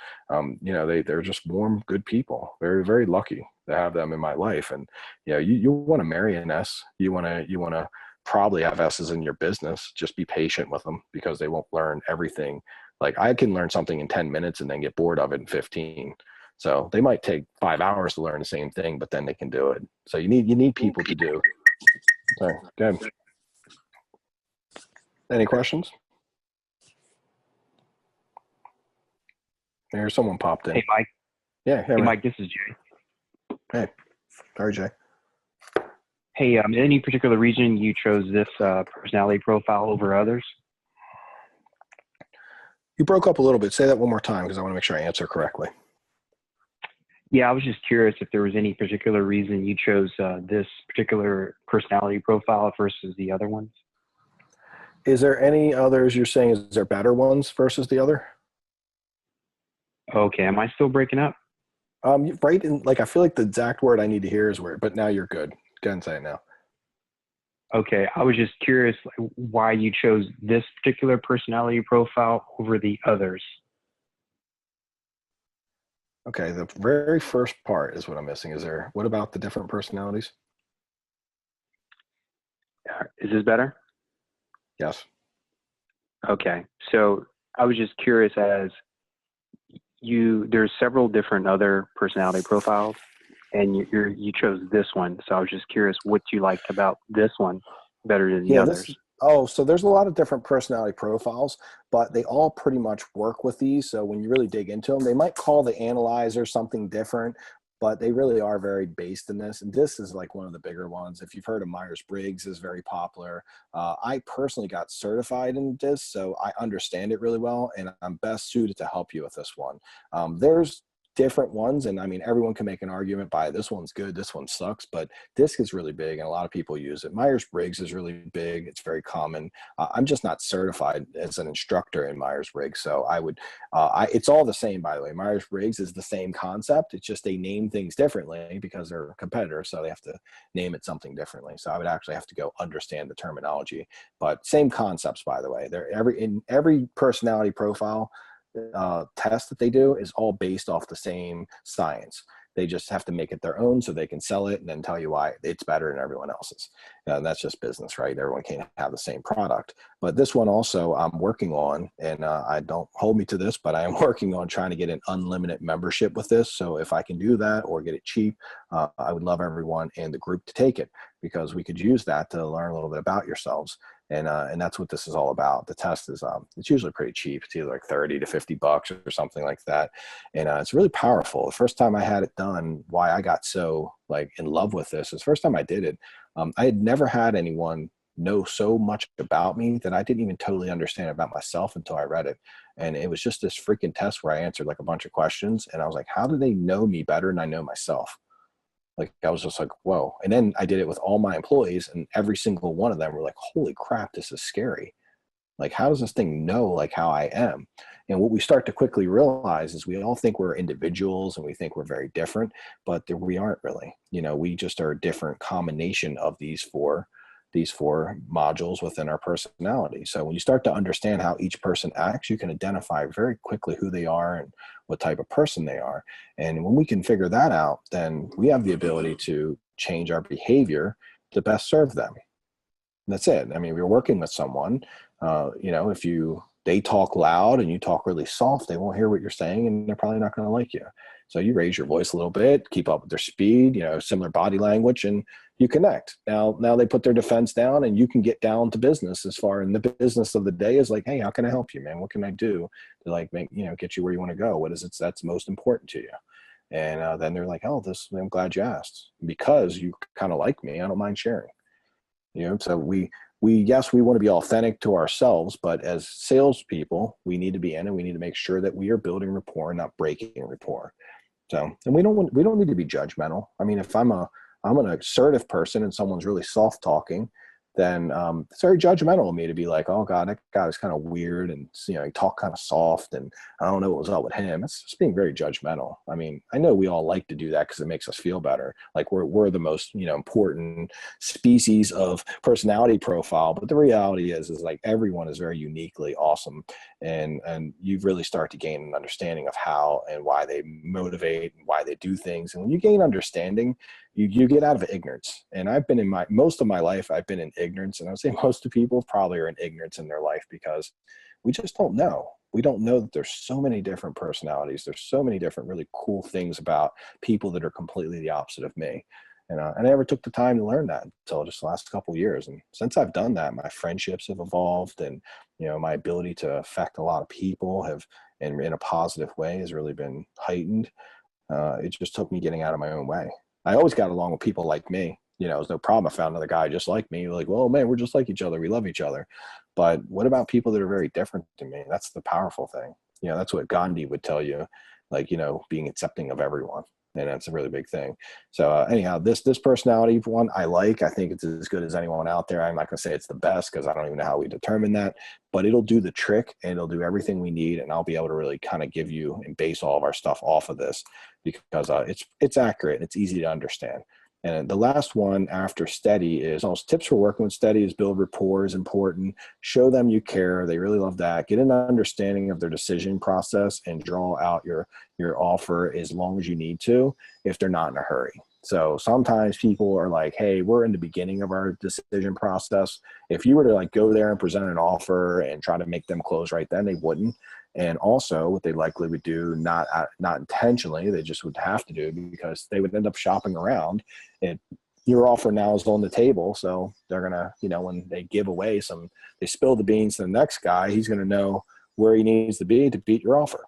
they're just warm, good people. Very, very lucky to have them in my life. And, you want to marry an S. You want to probably have S's in your business. Just be patient with them because they won't learn everything. Like I can learn something in 10 minutes and then get bored of it in 15. So they might take 5 hours to learn the same thing, but then they can do it. So you need people to do. Sorry, go ahead. Any questions? There's someone popped in. Hey, Mike. Yeah. Hey, Mike, this is Jay. Hey, sorry, Jay. Hey, any particular reason you chose this personality profile over others? You broke up a little bit. Say that one more time because I want to make sure I answer correctly. Yeah, I was just curious if there was any particular reason you chose this particular personality profile versus the other ones. Is there any others you're saying? Is there better ones versus the other? Okay, am I still breaking up? Right. In, like, I feel like the exact word I need to hear is word, but now you're good. Go ahead and say it now. Okay, I was just curious why you chose this particular personality profile over the others. Okay. The very first part is what I'm missing. What about the different personalities? Is this better? Yes. Okay, so I was just curious as there's several different other personality profiles, and you chose this one. So I was just curious what you liked about this one better than the Yeah, others. so there's a lot of different personality profiles, but they all pretty much work with these. So when you really dig into them, they might call the analyzer something different, but they really are very based in this. And this is like one of the bigger ones. If you've heard of Myers-Briggs, is very popular. I personally got certified in this, so I understand it really well, and I'm best suited to help you with this one. There's different ones, and I mean, everyone can make an argument by this one's good, this one sucks, but DISC is really big and a lot of people use it. Myers-Briggs is really big. It's very common. I'm just not certified as an instructor in Myers-Briggs. So it's all the same, by the way. Myers-Briggs is the same concept. It's just they name things differently because they're competitors. So they have to name it something differently. So I would actually have to go understand the terminology, but same concepts, by the way. In every personality profile test that they do is all based off the same science. They just have to make it their own so they can sell it and then tell you why it's better than everyone else's. And that's just business, right? Everyone can't have the same product. But this one also I'm working on, and I don't hold me to this, but I am working on trying to get an unlimited membership with this. So if I can do that or get it cheap, I would love everyone in the group to take it because we could use that to learn a little bit about yourselves. And that's what this is all about. The test is it's usually pretty cheap. It's either like 30 to $50 or something like that, and it's really powerful. The first time I had it done, why I got so like in love with this is the first time I did it. I had never had anyone know so much about me that I didn't even totally understand about myself until I read it. And it was just this freaking test where I answered like a bunch of questions, and I was like, how do they know me better than I know myself? Like, I was just like, whoa. And then I did it with all my employees, and every single one of them were like, holy crap, this is scary. Like, how does this thing know like how I am? And what we start to quickly realize is we all think we're individuals and we think we're very different, but we aren't really. We just are a different combination of these four modules within our personality. So when you start to understand how each person acts, you can identify very quickly who they are and what type of person they are. And when we can figure that out, then we have the ability to change our behavior to best serve them. And that's it. I mean, we're working with someone, if they talk loud and you talk really soft, they won't hear what you're saying and they're probably not going to like you. So you raise your voice a little bit, keep up with their speed, similar body language, and you connect. Now they put their defense down and you can get down to business as far in the business of the day is like, hey, how can I help you, man? What can I do to like make, get you where you want to go? What is it that's most important to you? And then they're like, oh, I'm glad you asked because you kind of like me. I don't mind sharing. So yes, we want to be authentic to ourselves, but as salespeople, we need to be in and we need to make sure that we are building rapport, not breaking rapport. So, and we don't need to be judgmental. I mean, if I'm an assertive person and someone's really soft talking, then it's very judgmental of me to be like, oh God, that guy was kind of weird and he talked kind of soft and I don't know what was up with him. It's just being very judgmental. I mean, I know we all like to do that because it makes us feel better. Like we're the most important species of personality profile, but the reality is like everyone is very uniquely awesome, and you really start to gain an understanding of how and why they motivate and why they do things. And when you gain understanding, you get out of ignorance. And I've been most of my life, I've been in ignorance. And I would say most of people probably are in ignorance in their life because we just don't know. We don't know that there's so many different personalities. There's so many different really cool things about people that are completely the opposite of me. And I never took the time to learn that until just the last couple of years. And since I've done that, my friendships have evolved and, my ability to affect a lot of people in a positive way has really been heightened. It just took me getting out of my own way. I always got along with people like me. you know, it was no problem. I found another guy just like me. Like, well, man, we're just like each other. We love each other. But what about people that are very different to me? That's the powerful thing. You know, that's what Gandhi would tell you, like, you know, being accepting of everyone. And that's a really big thing. So anyhow, this personality one I like. I think it's as good as anyone out there. I'm not going to say it's the best because I don't even know how we determine that, but it'll do the trick and it'll do everything we need. And I'll be able to really kind of give you and base all of our stuff off of this because it's accurate. It's easy to understand. And the last one after steady is almost tips for working with steady is build rapport is important. Show them you care. They really love that. Get an understanding of their decision process and draw out your offer as long as you need to if they're not in a hurry. So sometimes people are like, hey, we're in the beginning of our decision process. If you were to like go there and present an offer and try to make them close right then, they wouldn't. And also what they likely would do, not intentionally, they just would have to do because they would end up shopping around and your offer now is on the table. So they're going to, you know, when they give away they spill the beans to the next guy, he's going to know where he needs to be to beat your offer.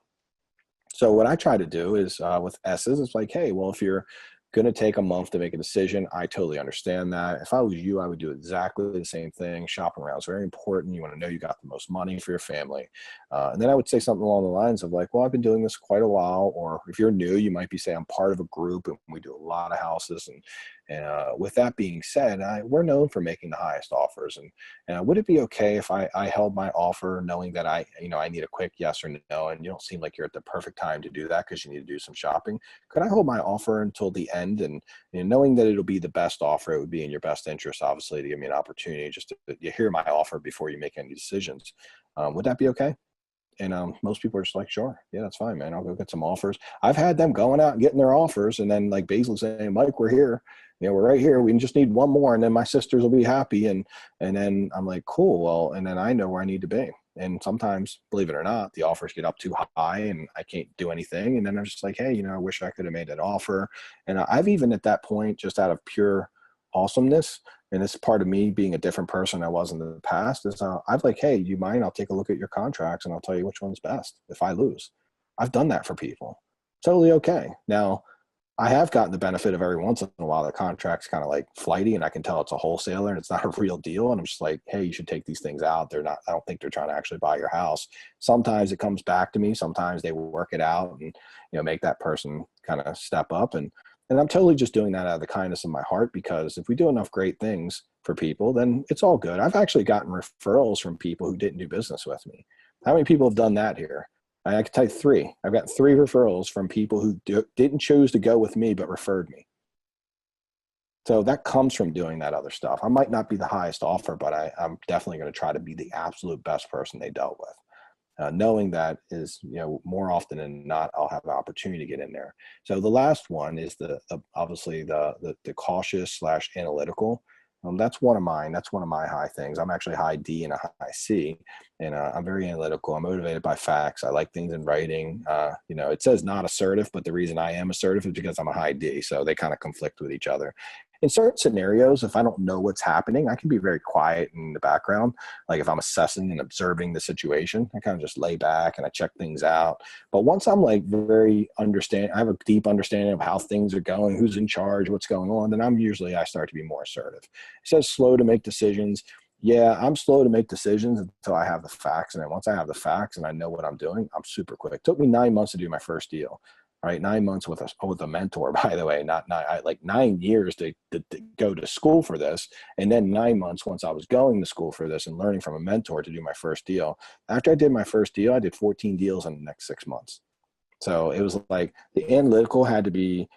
So what I try to do is with S's, it's like, hey, well, if you're going to take a month to make a decision, I totally understand that. If I was you, I would do exactly the same thing. Shopping around is very important. You want to know you got the most money for your family. And then I would say something along the lines of like, well, I've been doing this quite a while. Or if you're new, you might be saying I'm part of a group and we do a lot of houses. And with that being said, we're known for making the highest offers. And would it be okay if I held my offer knowing that I need a quick yes or no, and you don't seem like you're at the perfect time to do that because you need to do some shopping? Could I hold my offer until the end? And knowing that it'll be the best offer, it would be in your best interest, obviously, to give me an opportunity just to you hear my offer before you make any decisions. Would that be okay? And most people are just like, sure, yeah, that's fine, man. I'll go get some offers. I've had them going out and getting their offers, and then like Basil saying, Mike, we're here. You know, we're right here. We just need one more, and then my sisters will be happy. And then I'm like, cool. Well, and then I know where I need to be. And sometimes, believe it or not, the offers get up too high, and I can't do anything. And then I'm just like, hey, you know, I wish I could have made that offer. And I've even at that point, just out of pure awesomeness, and it's part of me being a different person I was in the past, is I've like, hey, you mind? I'll take a look at your contracts and I'll tell you which one's best if I lose. I've done that for people. Totally okay. Now, I have gotten the benefit of every once in a while the contract's kind of like flighty and I can tell it's a wholesaler and it's not a real deal. And I'm just like, hey, you should take these things out. I don't think they're trying to actually buy your house. Sometimes it comes back to me. Sometimes they will work it out and, you know, make that person kind of step up. And I'm totally just doing that out of the kindness of my heart, because if we do enough great things for people, then it's all good. I've actually gotten referrals from people who didn't do business with me. How many people have done that here? I can tell you 3. I've got 3 referrals from people who didn't choose to go with me, but referred me. So that comes from doing that other stuff. I might not be the highest offer, but I'm definitely going to try to be the absolute best person they dealt with. Knowing that is, you know, more often than not, I'll have the opportunity to get in there. So the last one is obviously the cautious / analytical. That's one of mine. That's one of my high things. I'm actually high D and a high C, and I'm very analytical. I'm motivated by facts. I like things in writing. You know, it says not assertive, but the reason I am assertive is because I'm a high D. So they kind of conflict with each other. In certain scenarios, if I don't know what's happening, I can be very quiet in the background. Like if I'm assessing and observing the situation, I kind of just lay back and I check things out. But once I'm like I have a deep understanding of how things are going, who's in charge, what's going on, then I start to be more assertive. It says slow to make decisions. Yeah, I'm slow to make decisions until I have the facts. And then once I have the facts and I know what I'm doing, I'm super quick. It took me 9 months to do my first deal. Right, 9 months with a mentor, by the way, like 9 years to go to school for this. And then 9 months once I was going to school for this and learning from a mentor to do my first deal. After I did my first deal, I did 14 deals in the next 6 months. So it was like the analytical had to be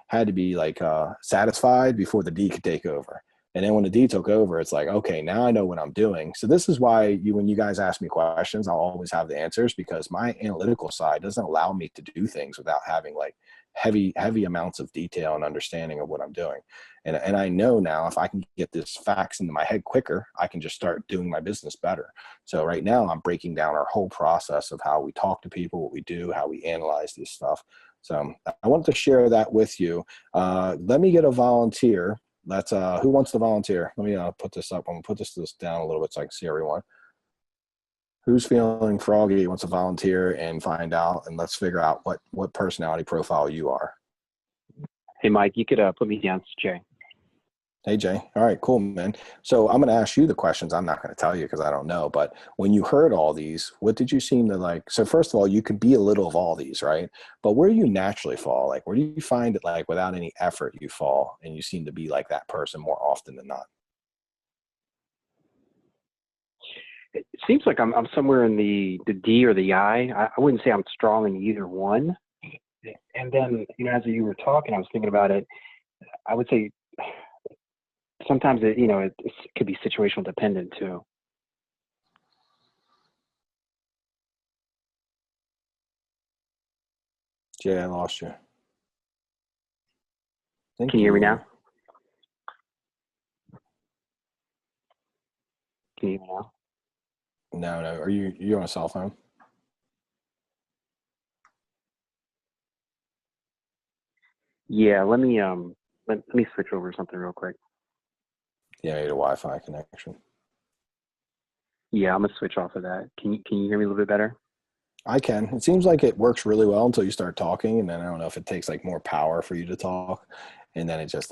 like satisfied before the D could take over. And then when the D took over, it's like, okay, now I know what I'm doing. So this is why when you guys ask me questions, I'll always have the answers, because my analytical side doesn't allow me to do things without having like heavy amounts of detail and understanding of what I'm doing. And I know now if I can get this facts into my head quicker, I can just start doing my business better. So right now I'm breaking down our whole process of how we talk to people, what we do, how we analyze this stuff. So I wanted to share that with you. Let me get a volunteer. That's who wants to volunteer? Let me put this up. I'm gonna put this down a little bit so I can see everyone. Who's feeling froggy, wants to volunteer and find out, and let's figure out what personality profile you are. Hey, Mike, you could put me down, Jay. Hey, Jay. All right, cool, man. So I'm going to ask you the questions. I'm not going to tell you because I don't know. But when you heard all these, what did you seem to like? So first of all, you could be a little of all these, right? But where do you naturally fall? Like, where do you find it like without any effort you fall and you seem to be like that person more often than not? It seems like I'm somewhere in the D or the I wouldn't say I'm strong in either one. And then, as you were talking, I was thinking about it. I would say sometimes it could be situational dependent too. Jay, I lost you. Can you hear me now? Can you hear me now? No. Are you on a cell phone? Yeah, let me switch over something real quick. Yeah, you need a Wi-Fi connection. Yeah, I'm gonna switch off of that. Can you hear me a little bit better? I can. It seems like it works really well until you start talking, and then I don't know if it takes like more power for you to talk, and then it just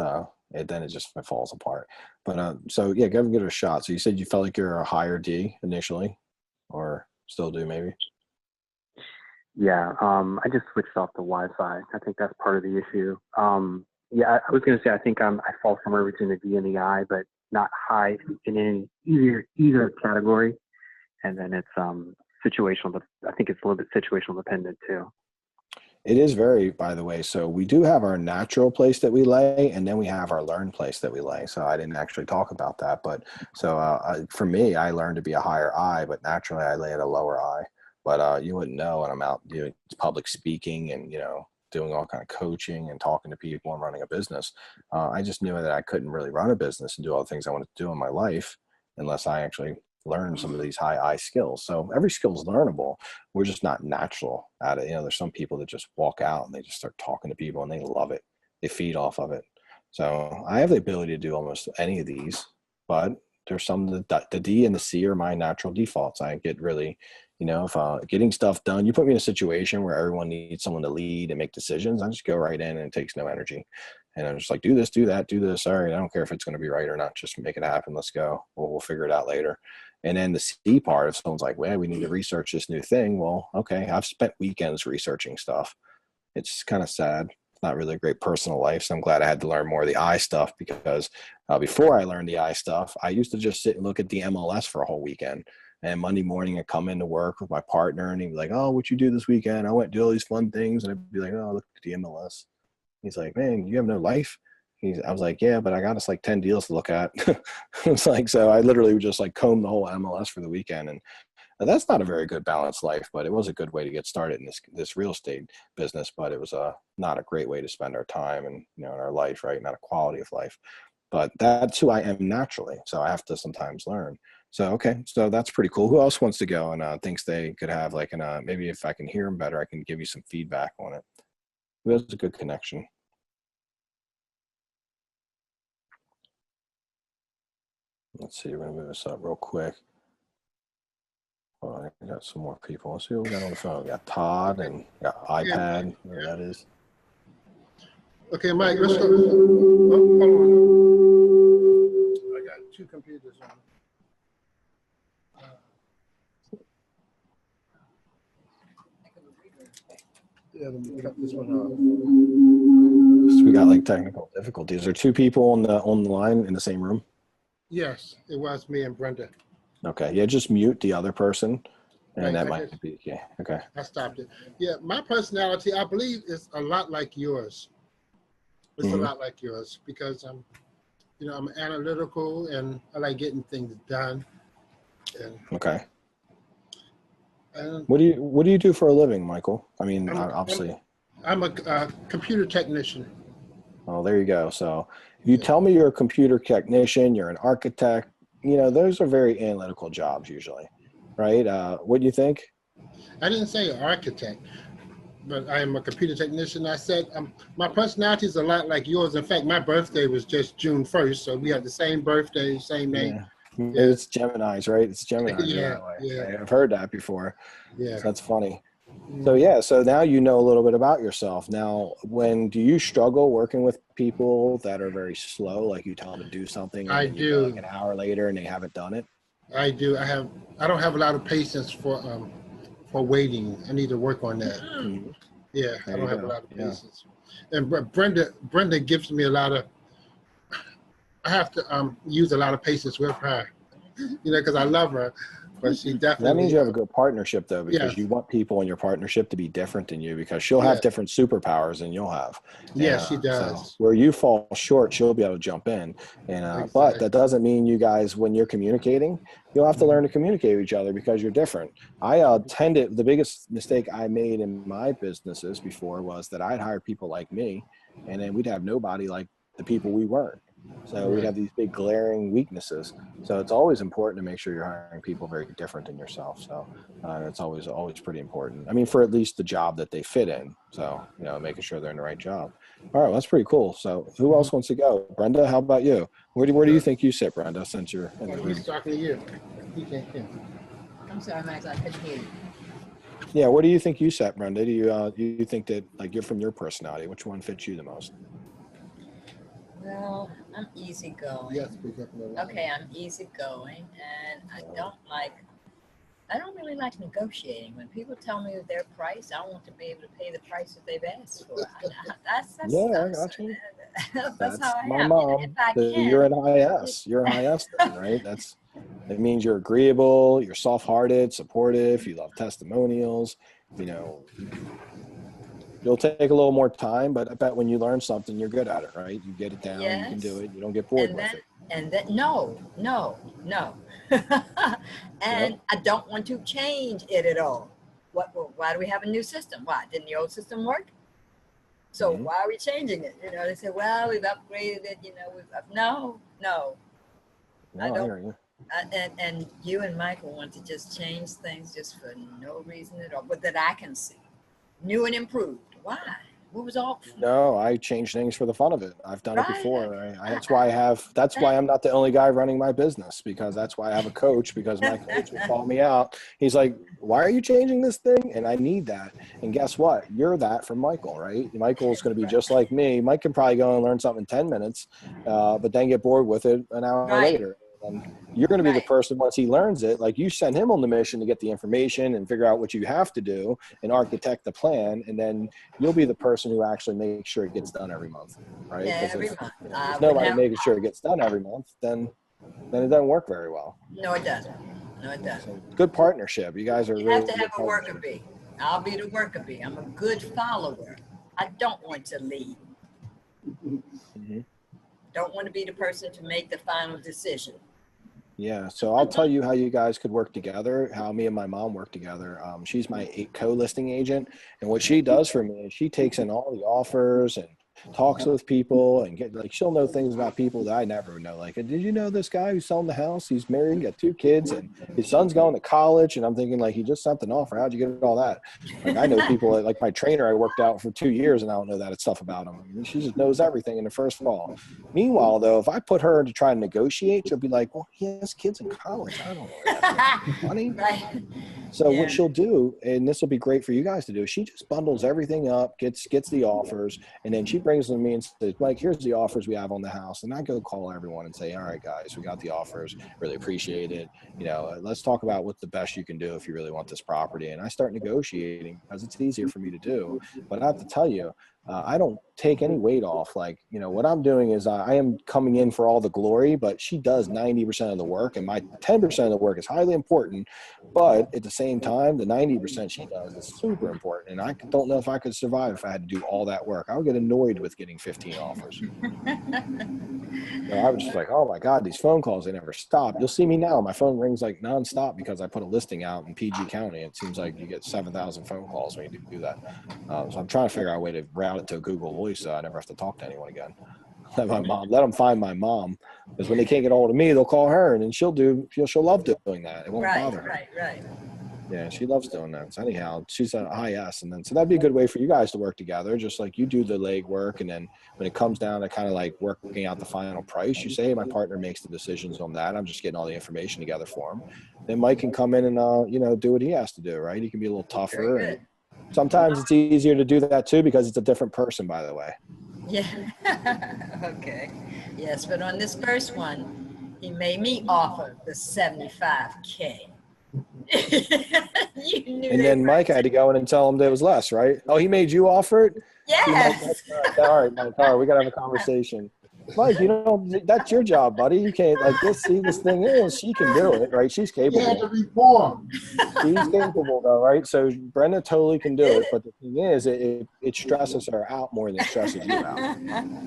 falls apart. But so yeah, go give it a shot. So you said you felt like you're a higher D initially, or still do maybe? Yeah, I just switched off the Wi-Fi. I think that's part of the issue. Yeah, I was gonna say I think I fall somewhere between the D and the I, but not high in any either category. And then it's situational. I think it's a little bit situational dependent too. It is very, by the way. So we do have our natural place that we lay, and then we have our learned place that we lay. So I didn't actually talk about that, but so for me, I learned to be a higher I, but naturally I lay at a lower I. But you wouldn't know when I'm out doing public speaking and doing all kind of coaching and talking to people and running a business. I just knew that I couldn't really run a business and do all the things I wanted to do in my life unless I actually learn some of these high I skills. So every skill is learnable. We're just not natural at it. There's some people that just walk out and they just start talking to people and they love it. They feed off of it. So I have the ability to do almost any of these, but there's some the D and the C are my natural defaults. I get really, if getting stuff done, you put me in a situation where everyone needs someone to lead and make decisions, I just go right in and it takes no energy. And I'm just like, do this, do that, do this. All right, I don't care if it's going to be right or not. Just make it happen. Let's go. We'll figure it out later. And then the C part, if someone's like, well, we need to research this new thing. Well, okay, I've spent weekends researching stuff. It's kind of sad. It's not really a great personal life. So I'm glad I had to learn more of the I stuff because before I learned the I stuff, I used to just sit and look at the MLS for a whole weekend. And Monday morning I'd come into work with my partner and he'd be like, oh, what you do this weekend? I went to do all these fun things. And I'd be like, oh, look at the MLS. He's like, man, you have no life. I was like, yeah, but I got us like 10 deals to look at. It's like, so I literally would just like comb the whole MLS for the weekend. And that's not a very good balanced life, but it was a good way to get started in this real estate business. But it was not a great way to spend our time and, in our life, right? Not a quality of life, but that's who I am naturally. So I have to sometimes learn. So, okay. So that's pretty cool. Who else wants to go and thinks they could have like maybe if I can hear them better, I can give you some feedback on it. Who has a good connection? Let's see. We're going to move this up real quick. Well, I got some more people. Let's see what we got on the phone. We got Todd and we got iPad. Where that is. Okay, Mike, let's go. Oh, hold on. I got two computers on. Yeah, let me cut this one off. So we got like technical difficulties. Are there two people on the line in the same room? Yes, it was me and Brenda. Okay. Yeah, just mute the other person. And Right, that I might just- be, yeah. Okay. I stopped it. Yeah, my personality, I believe, is a lot like yours. It's a lot like yours because I'm analytical and I like getting things done. And, Okay. and What do you do for a living, Michael? I mean, obviously. I'm a computer technician. Oh, there you go. So if you tell me you're a computer technician, you're an architect, those are very analytical jobs usually, right? What do you think? I didn't say architect, but I am a computer technician. I said my personality is a lot like yours. In fact, my birthday was just June 1st, so we had the same birthday, same name. Yeah. It's Gemini's, right? It's Gemini. Yeah. I've heard that before. Yeah. So that's funny. So yeah, so now you know a little bit about yourself. Now, do you struggle working with people that are very slow, like you tell them to do something and I then you go like do. an hour later and they haven't done it? I do. I don't have a lot of patience for waiting. I need to work on that. Mhm. Yeah, I There don't you have a go. lot of Yeah. patience. And Brenda gives me a lot of. I have to use a lot of patience with her, because I love her, but she That means definitely. you have a good partnership though, because Yes, you want people in your partnership to be different than you, because she'll have yes, different superpowers than you'll have. And yes, she so does. where you fall short, she'll be able to jump in. And but that Exactly. doesn't mean you guys, when you're communicating, you'll have to learn to communicate with each other because you're different. The biggest mistake I made in my businesses before was that I'd hire people like me, and then we'd have nobody like the people we weren't. So we'd Right. have these big glaring weaknesses. So it's always important to make sure you're hiring people very different than yourself. So it's always pretty important. I mean, for at least the job that they fit in. So making sure they're in the right job. All right, well, that's pretty cool. So who else wants to go? Brenda, how about you? Where do you think you sit, Brenda? Since you're in the He's room. talking to you. He can't hear. I'm sorry, Max, I couldn't hear you. Yeah, where do you think you sit, Brenda? Do you think that, like, you're from your personality, which one fits you the most? Well, I'm easygoing. Yes, speak up a little louder. Okay, I'm easygoing, and I don't really like negotiating. When people tell me their price, I want to be able to pay the price that they've asked for. That's Yeah, I got you. that's how I my am. mom. If I can, You're an IS. You're an IS then, right? It means you're agreeable, you're soft-hearted, supportive, you love testimonials. You'll take a little more time, but I bet when you learn something, you're good at it, right? You get it down, you can do Yes. it, you don't get bored and with then it. and then no. And Yep. I don't want to change it at all. Why do we have a new system? Why didn't the old system work? So Mhm. why are we changing it? They say, well, we've upgraded it. No. No, I I don't. hear you. And you and Michael want to just change things just for no reason at all, but that I can see, new and improved. Why? What was all? No, I change things for the fun of it. I've done it Right. before. That's why I'm not the only guy running my business, because that's why I have a coach, because my coach will call me out. He's like, why are you changing this thing? And I need that. And guess what? You're that from Michael, right? Michael's going to be just like me. Mike can probably go and learn something in 10 minutes, but then get bored with it an hour Right. later. And you're going to be the Right. person, once he learns it, like, you send him on the mission to get the information and figure out what you have to do and architect the plan. And then you'll be the person who actually makes sure it gets done every month, right? Yeah, 'Cause every if month. there's I wouldn't nobody have- making sure it gets done every month, then it doesn't work very well. No, it doesn't. No, it doesn't. So good partnership. You guys are You really have to good have a worker partnership. bee. I'll be the worker bee. I'm a good follower. I don't want to lead. Mhm. Don't want to be the person to make the final decision. Yeah, so I'll tell you how you guys could work together, how me and my mom work together. She's my co-listing agent, and what she does for me is she takes in all the offers and talks with people and she'll know things about people that I never know. Like, did you know this guy who's selling the house? He's married, got 2 kids, and his son's going to college. And I'm thinking, like, he just sent an offer. How'd you get all that? Like, I know people, like my trainer I worked out for 2 years, and I don't know that stuff about him. I mean, she just knows everything in the first fall. Meanwhile, though, if I put her to try and negotiate, she'll be like, well, he has kids in college. I don't know that money. Right. So Yeah. what she'll do, and this will be great for you guys to do, she just bundles everything up, gets the offers, and then she brings them to me and says, Mike, here's the offers we have on the house. And I go call everyone and say, all right, guys, we got the offers. Really appreciate it. Let's talk about what's the best you can do if you really want this property. And I start negotiating because it's easier for me to do. But I have to tell you, I don't take any weight off. Like, what I'm doing is I am coming in for all the glory, but she does 90% of the work, and my 10% of the work is highly important. But at the same time, the 90% she does is super important. And I don't know if I could survive if I had to do all that work. I would get annoyed with getting 15 offers. I was just like, oh my God, these phone calls, they never stop. You'll see me now. My phone rings like nonstop because I put a listing out in PG County. It seems like you get 7,000 phone calls when you do that. So I'm trying to figure out a way to route it to a Google Voice so I never have to talk to anyone again. Let them find my mom, because when they can't get a hold of me, they'll call her, and then she'll love doing that. It won't bother her. Right. Yeah, she loves doing that. So anyhow, she's a high S, and then so that'd be a good way for you guys to work together. Just like you do the leg work, and then when it comes down to kind of like working out the final price, you say, hey, my partner makes the decisions on that. I'm just getting all the information together for him. Then Mike can come in and do what he has to do, right? He can be a little tougher, Very and good. Sometimes it's easier to do that too because it's a different person, by the way. Yeah. Okay. Yes, but on this first one, he made me offer the 75K. You knew And they then were- Mike had to go in and tell him that it was less, right? Oh, he made you offer it? See, Mike, Yes. all right, Mike, all right, we got to have a conversation. Mike, you know, that's your job, buddy. You can't, like, this thing is, she can do it, right? She's He had to capable. reform. She's capable, though, right? So Brenda totally can do it. But the thing is, it stresses her out more than it stresses you out.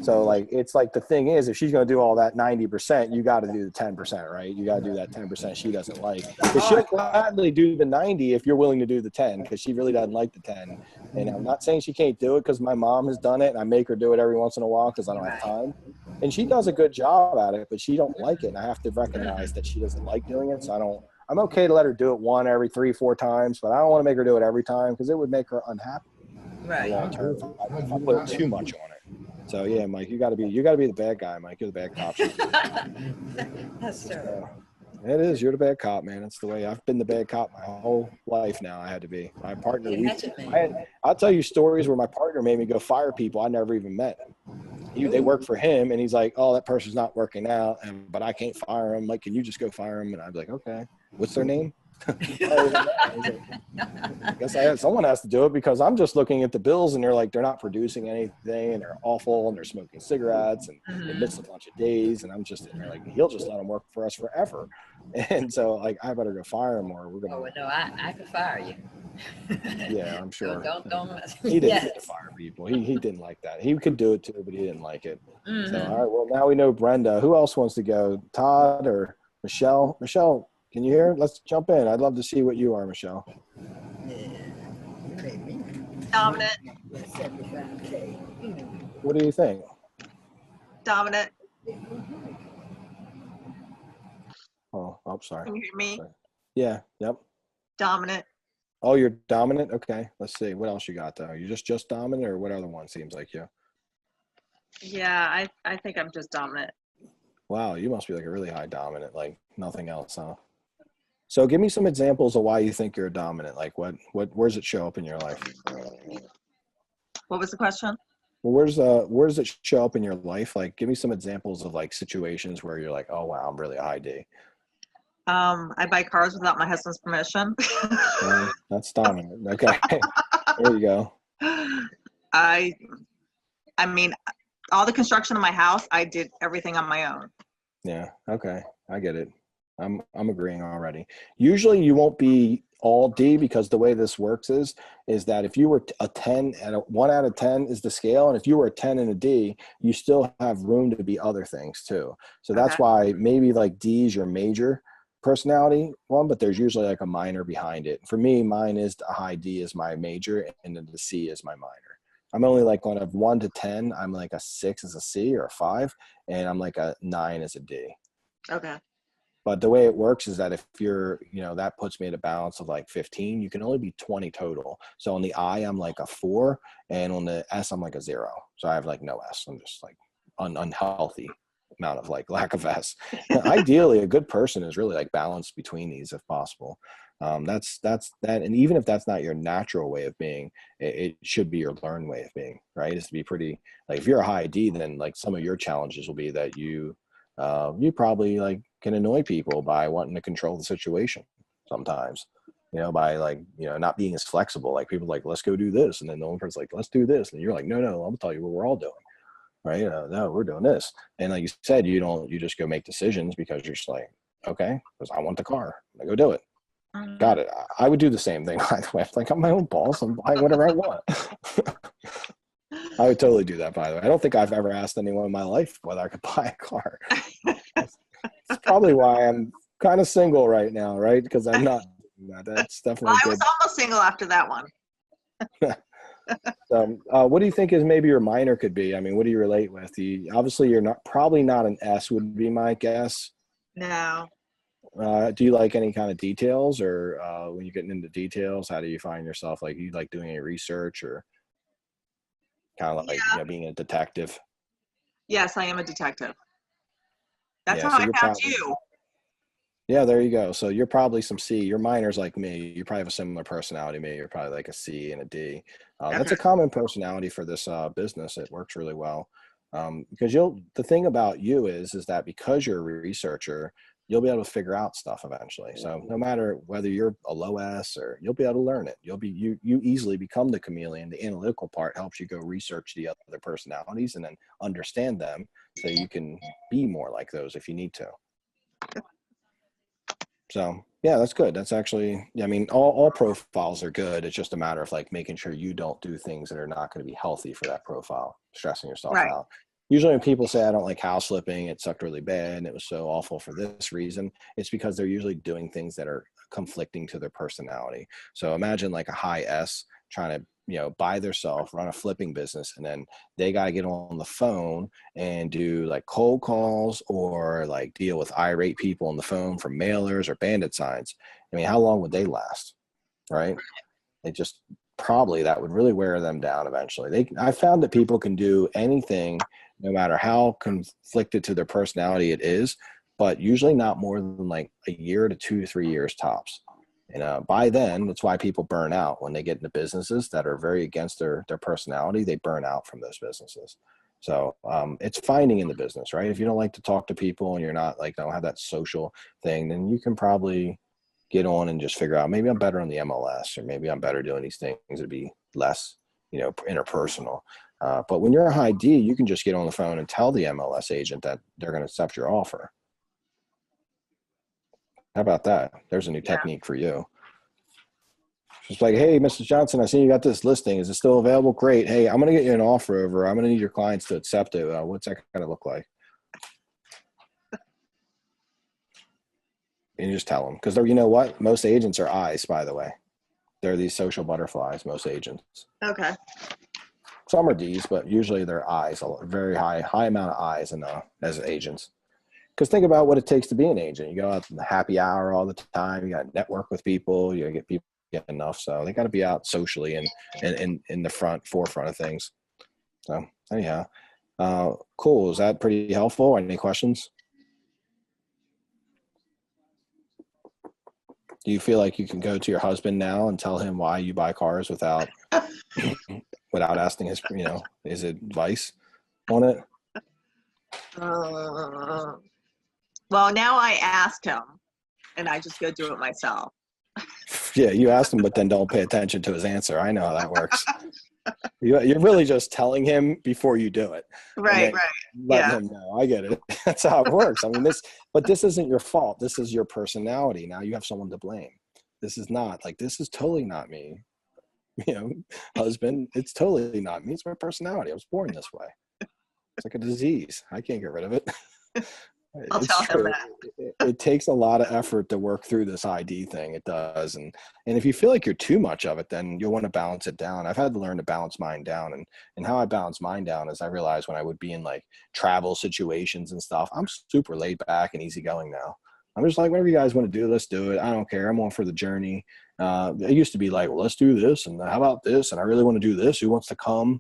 So, like, it's like the thing is, if she's going to do all that 90%, you got to do the 10%, right? You got to do that 10% she doesn't like. Because she'll gladly do the 90 if you're willing to do the 10, because she really doesn't like the 10. And I'm not saying she can't do it because my mom has done it, and I make her do it every once in a while because I don't have time. And she does a good job at it, but she don't like it. And I have to recognize that she doesn't like doing it. So I'm okay to let her do it one every 3-4 times, but I don't want to make her do it every time because it would make her unhappy Right. long term if I put too much on it. So yeah, Mike, you gotta be the bad guy, Mike. You're the bad cop. That's true. It is. You're the bad cop, man. That's the way I've been the bad cop my whole life now. I had to be. My partner, I'll tell you stories where my partner made me go fire people I never even met. They work for him, and he's like, oh, that person's not working out, but I can't fire him. Like, can you just go fire him? And I'd be like, okay. What's their name? I guess someone has to do it because I'm just looking at the bills and they're not producing anything and they're awful and they're smoking cigarettes and they miss a bunch of days, and I'm just in there like, he'll just let them work for us forever. And so like, I better go fire him or we're gonna. Oh no, I could fire you. Yeah, I'm sure. Don't. He didn't get to fire people. He didn't like that. He could do it too, but he didn't like it. Mm-hmm. So all right, well now we know Brenda. Who else wants to go? Todd or Michelle? Michelle, can you hear? Let's jump in. I'd love to see what you are, Michelle. Dominant. 75K. What do you think? Dominant. Oh, sorry. Can you hear me? Sorry. Yeah. Yep. Dominant. Oh, you're dominant? Okay. Let's see. What else you got though? You just dominant, or what other one seems like you? Yeah, I think I'm just dominant. Wow, you must be like a really high dominant, like nothing else, huh? So give me some examples of why you think you're a dominant. Like where does it show up in your life? What was the question? Well, where does it show up in your life? Like, give me some examples of like situations where you're like, oh wow, I'm really a high D. I buy cars without my husband's permission. That's dominant. Okay. There you go. I mean, all the construction of my house, I did everything on my own. Yeah. Okay. I get it. I'm agreeing already. Usually you won't be all D because the way this works is that if you were a 10 and a 1 out of 10 is the scale, and if you were a 10 and a D, you still have room to be other things too. So that's why maybe like D is your major personality one, but there's usually like a minor behind it. For me, mine is a high D is my major, and then the C is my minor. I'm only like on a 1 to 10, I'm like a 6 as a C or a 5, and I'm like a 9 as a D. Okay. But the way it works is that if you're, that puts me at a balance of like 15, you can only be 20 total. So on the I, I'm like a 4, and on the S, I'm like a 0. So I have like no S. I'm just like unhealthy amount of like lack of S. Ideally, a good person is really like balanced between these if possible. That's that. And even if that's not your natural way of being, it should be your learned way of being, right? Is to be pretty, like if you're a high D, then like some of your challenges will be that you probably like can annoy people by wanting to control the situation sometimes, by like, not being as flexible. Like people like, let's go do this. And then the one person's like, let's do this. And you're like, no, I'll tell you what we're all doing. Right. No, we're doing this. And like you said, you just go make decisions because you're just like, okay, because I want the car. I go do it. Got it. I would do the same thing. By the way, like I'm my own boss. I'm buying whatever I want. I would totally do that, by the way. I don't think I've ever asked anyone in my life whether I could buy a car. That's probably why I'm kind of single right now, right? Because I'm not doing that. That's definitely I was almost single after that one. What do you think is maybe your minor could be? I mean, what do you relate with? Obviously, you're probably not an S would be my guess. No. Do you like any kind of details, or when you're getting into details, how do you find yourself? Like, you like doing any research, or kind of like being a detective? Yes, I am a detective. That's how I found you. Yeah, there you go. So you're probably some C. You're minors like me. You probably have a similar personality to me. You're probably like a C and a D. That's Okay. a common personality for this business. It works really well because the thing about you is that because you're a researcher, you'll be able to figure out stuff eventually. So no matter whether you're a low S or you'll be able to learn it. You easily become the chameleon. The analytical part helps you go research the other personalities and then understand them so you can be more like those if you need to. So yeah, that's good. That's actually, yeah, I mean, all profiles are good. It's just a matter of like making sure you don't do things that are not going to be healthy for that profile, stressing yourself Right. out. Usually when people say, I don't like house flipping, it sucked really bad and it was so awful for this reason, it's because they're usually doing things that are conflicting to their personality. So imagine like a high S trying to, by themselves, run a flipping business, and then they got to get on the phone and do like cold calls or like deal with irate people on the phone from mailers or bandit signs. I mean, how long would they last? Right? It just probably that would really wear them down eventually. I found that people can do anything no matter how conflicted to their personality it is, but usually not more than like a year to 2 to 3 years tops. And by then, that's why people burn out when they get into businesses that are very against their personality. They burn out from those businesses. So it's finding in the business, right? If you don't like to talk to people and you're not like, don't have that social thing, then you can probably get on and just figure out maybe I'm better on the MLS or maybe I'm better doing these things to be less, interpersonal. But when you're a high D, you can just get on the phone and tell the MLS agent that they're going to accept your offer. How about that? There's a new technique for you. It's like, hey, Mrs. Johnson, I see you got this listing. Is it still available? Great. Hey, I'm going to get you an offer over. I'm going to need your clients to accept it. What's that going to look like? And you just tell them. Because you know what? Most agents are eyes, by the way. They're these social butterflies, most agents. Okay. Some are D's, but usually they're eyes, a very high amount of eyes as agents. Because think about what it takes to be an agent. You go out to the happy hour all the time. You got to network with people. You got to get people enough. So they got to be out socially and in the forefront of things. So anyhow, cool. Is that pretty helpful? Any questions? Do you feel like you can go to your husband now and tell him why you buy cars without asking his, his advice on it? Well, now I asked him, and I just go do it myself. Yeah, you asked him, but then don't pay attention to his answer. I know how that works. You're really just telling him before you do it. Right. Letting him know. I get it. That's how it works. I mean, this isn't your fault. This is your personality. Now you have someone to blame. This is totally not me. Husband, it's totally not me. It's my personality. I was born this way. It's like a disease. I can't get rid of it. I'll It's tell true. him that. It takes a lot of effort to work through this ID thing. It does. And if you feel like you're too much of it, then you'll want to balance it down. I've had to learn to balance mine down. And how I balance mine down is I realized when I would be in like travel situations and stuff, I'm super laid back and easygoing now. I'm just like, whatever you guys want to do, let's do it. I don't care. I'm on for the journey. It used to be like, well, let's do this. And how about this? And I really want to do this. Who wants to come?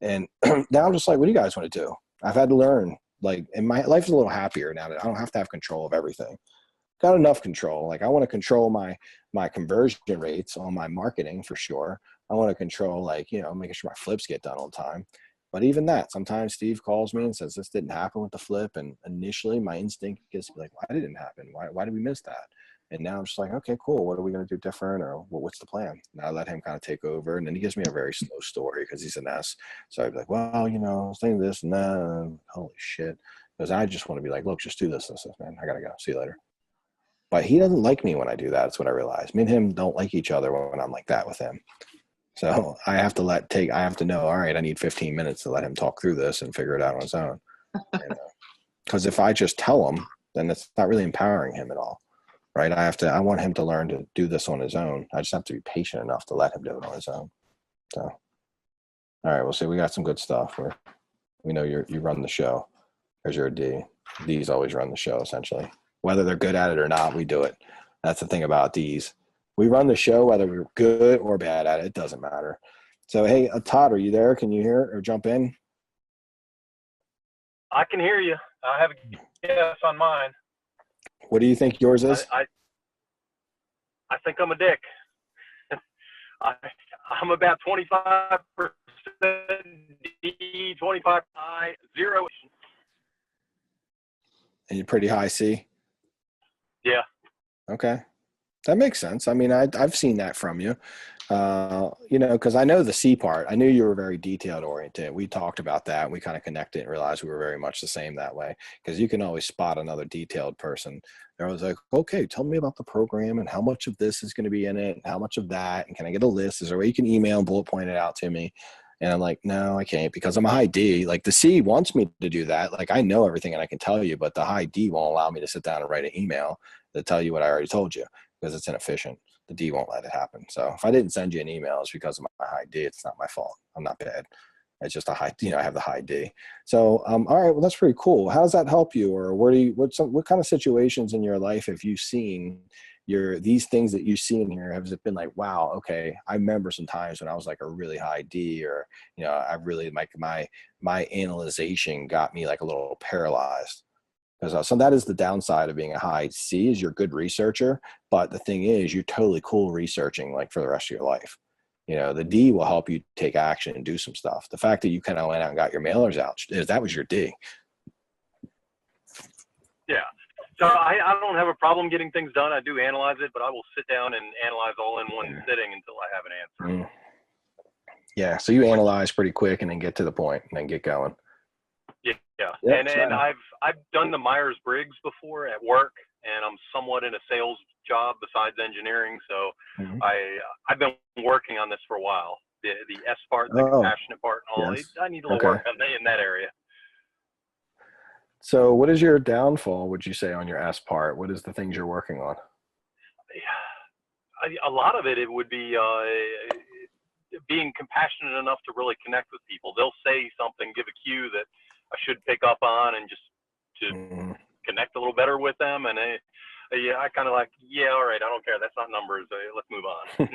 And now I'm just like, what do you guys want to do? I've had to learn. Like, and my life's a little happier now that I don't have to have control of everything. Got enough control. Like, I want to control my conversion rates on my marketing for sure. I want to control, like, making sure my flips get done on time. But even that, sometimes Steve calls me and says, this didn't happen with the flip. And initially my instinct is to be like, why did it happen? Why did we miss that? And now I'm just like, okay, cool. What are we going to do different? Or what's the plan? And I let him kind of take over. And then he gives me a very slow story because he's an S. So I'd be like, well, I was thinking this and that. And holy shit. Because I just want to be like, look, just do this, man. I got to go. See you later. But he doesn't like me when I do that. That's what I realized. Me and him don't like each other when I'm like that with him. So I have to know, all right, I need 15 minutes to let him talk through this and figure it out on his own. Because if I just tell him, then it's not really empowering him at all. Right. I want him to learn to do this on his own. I just have to be patient enough to let him do it on his own. So, all right, we'll see. We got some good stuff. We know you run the show. There's your D. D's always run the show, essentially. Whether they're good at it or not, we do it. That's the thing about D's. We run the show, whether we're good or bad at it. It doesn't matter. So, hey, Todd, are you there? Can you hear or jump in? I can hear you. I have a guess on mine. What do you think yours is? I think I'm a dick. I'm about 25% D, 25 I, 0. And you're pretty high C? Yeah. Okay. That makes sense. I mean, I've seen that from you, you know, because I know the C part. I knew you were very detailed oriented. We talked about that. And we kind of connected and realized we were very much the same that way, because you can always spot another detailed person. They're always like, okay, tell me about the program and how much of this is going to be in it and how much of that. And can I get a list? Is there a way you can email and bullet point it out to me? And I'm like, no, I can't, because I'm a high D. Like the C wants me to do that. Like I know everything and I can tell you, but the high D won't allow me to sit down and write an email to tell you what I already told you, because it's inefficient. The D won't let it happen. So if I didn't send you an email, it's because of my high D. It's not my fault. I'm not bad. It's just a high, you know, I have the high D. So, all right, well, that's pretty cool. How does that help you? Or what kind of situations in your life have you seen these things that you see in here? Has it been like, wow, okay, I remember some times when I was like a really high D, or, you know, I really like my analyzation got me like a little paralyzed. Because so that is the downside of being a high C, is you're a good researcher, but the thing is you're totally cool researching like for the rest of your life. You know, the D will help you take action and do some stuff. The fact that you kind of went out and got your mailers out, that was your D. Yeah. So I don't have a problem getting things done. I do analyze it, but I will sit down and analyze all in one sitting until I have an answer. Yeah. So you analyze pretty quick and then get to the point and then get going. Yeah. Yep, and I've done the Myers-Briggs before at work, and I'm somewhat in a sales job besides engineering. So I've been working on this for a while. The S part, the compassionate part, and all. Yes. I need a little work on in that area. So what is your downfall, would you say, on your S part? What is the things you're working on? A lot of it would be being compassionate enough to really connect with people. They'll say something, give a cue that I should pick up on, and just to connect a little better with them. And I kind of like, yeah, all right, I don't care. That's not numbers. Let's move on.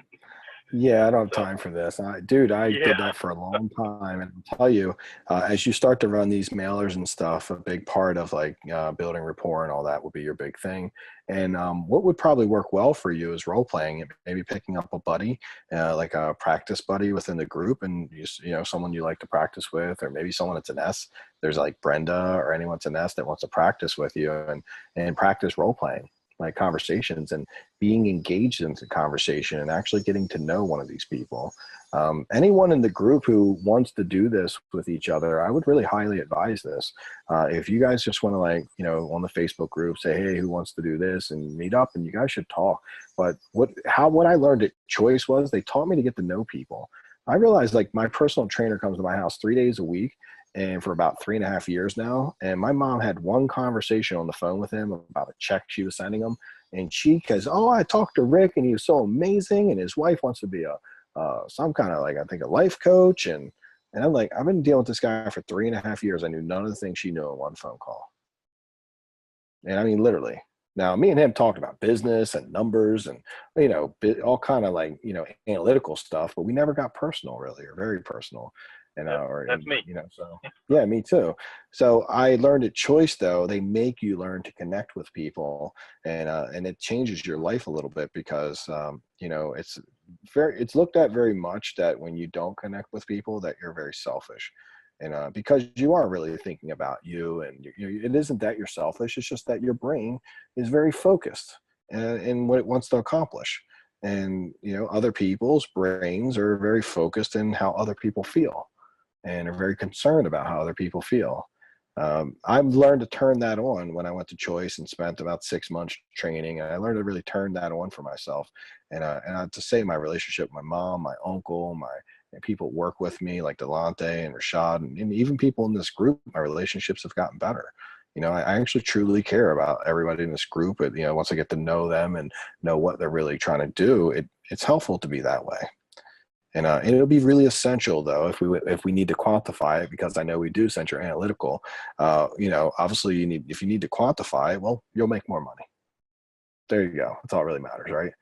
Yeah, I don't have time for this. I did that for a long time. And I'll tell you, as you start to run these mailers and stuff, a big part of like building rapport and all that would be your big thing. And what would probably work well for you is role playing, maybe picking up a buddy, like a practice buddy within the group, and you know, someone you like to practice with, or maybe someone that's an S. There's like Brenda or anyone that's an S that wants to practice with you and practice role playing, like conversations and being engaged in the conversation and actually getting to know one of these people. Anyone in the group who wants to do this with each other, I would really highly advise this. If you guys just want to, like, you know, on the Facebook group, say, hey, who wants to do this, and meet up, and you guys should talk. But what I learned at Choice was they taught me to get to know people. I realized, like, my personal trainer comes to my house 3 days a week, and for about 3.5 years now. And my mom had one conversation on the phone with him about a check she was sending him. And because, I talked to Rick and he was so amazing, and his wife wants to be some kind of, like, I think a life coach. And I'm like, I've been dealing with this guy for 3.5 years. I knew none of the things she knew in one phone call. And I mean, literally. Now, me and him talked about business and numbers and, you know, all kind of, like, you know, analytical stuff, but we never got personal, really, or very personal. And that's me. You know, so yeah, me too. So I learned at Choice, though, they make you learn to connect with people, and it changes your life a little bit, because you know, it's looked at very much that when you don't connect with people, that you're very selfish. And because you are really thinking about you, and it isn't that you're selfish, it's just that your brain is very focused in what it wants to accomplish. And, you know, other people's brains are very focused in how other people feel, and are very concerned about how other people feel. I've learned to turn that on when I went to Choice and spent about 6 months training. And I learned to really turn that on for myself. And to say my relationship with my mom, my uncle, and people work with me like Delonte and Rashad, and even people in this group, my relationships have gotten better. You know, I actually truly care about everybody in this group. You know, once I get to know them and know what they're really trying to do, it's helpful to be that way. And it'll be really essential, though, if we need to quantify it, because I know we do, since you're analytical. You know, obviously, if you need to quantify it, well, you'll make more money. There you go. That's all that really matters, right?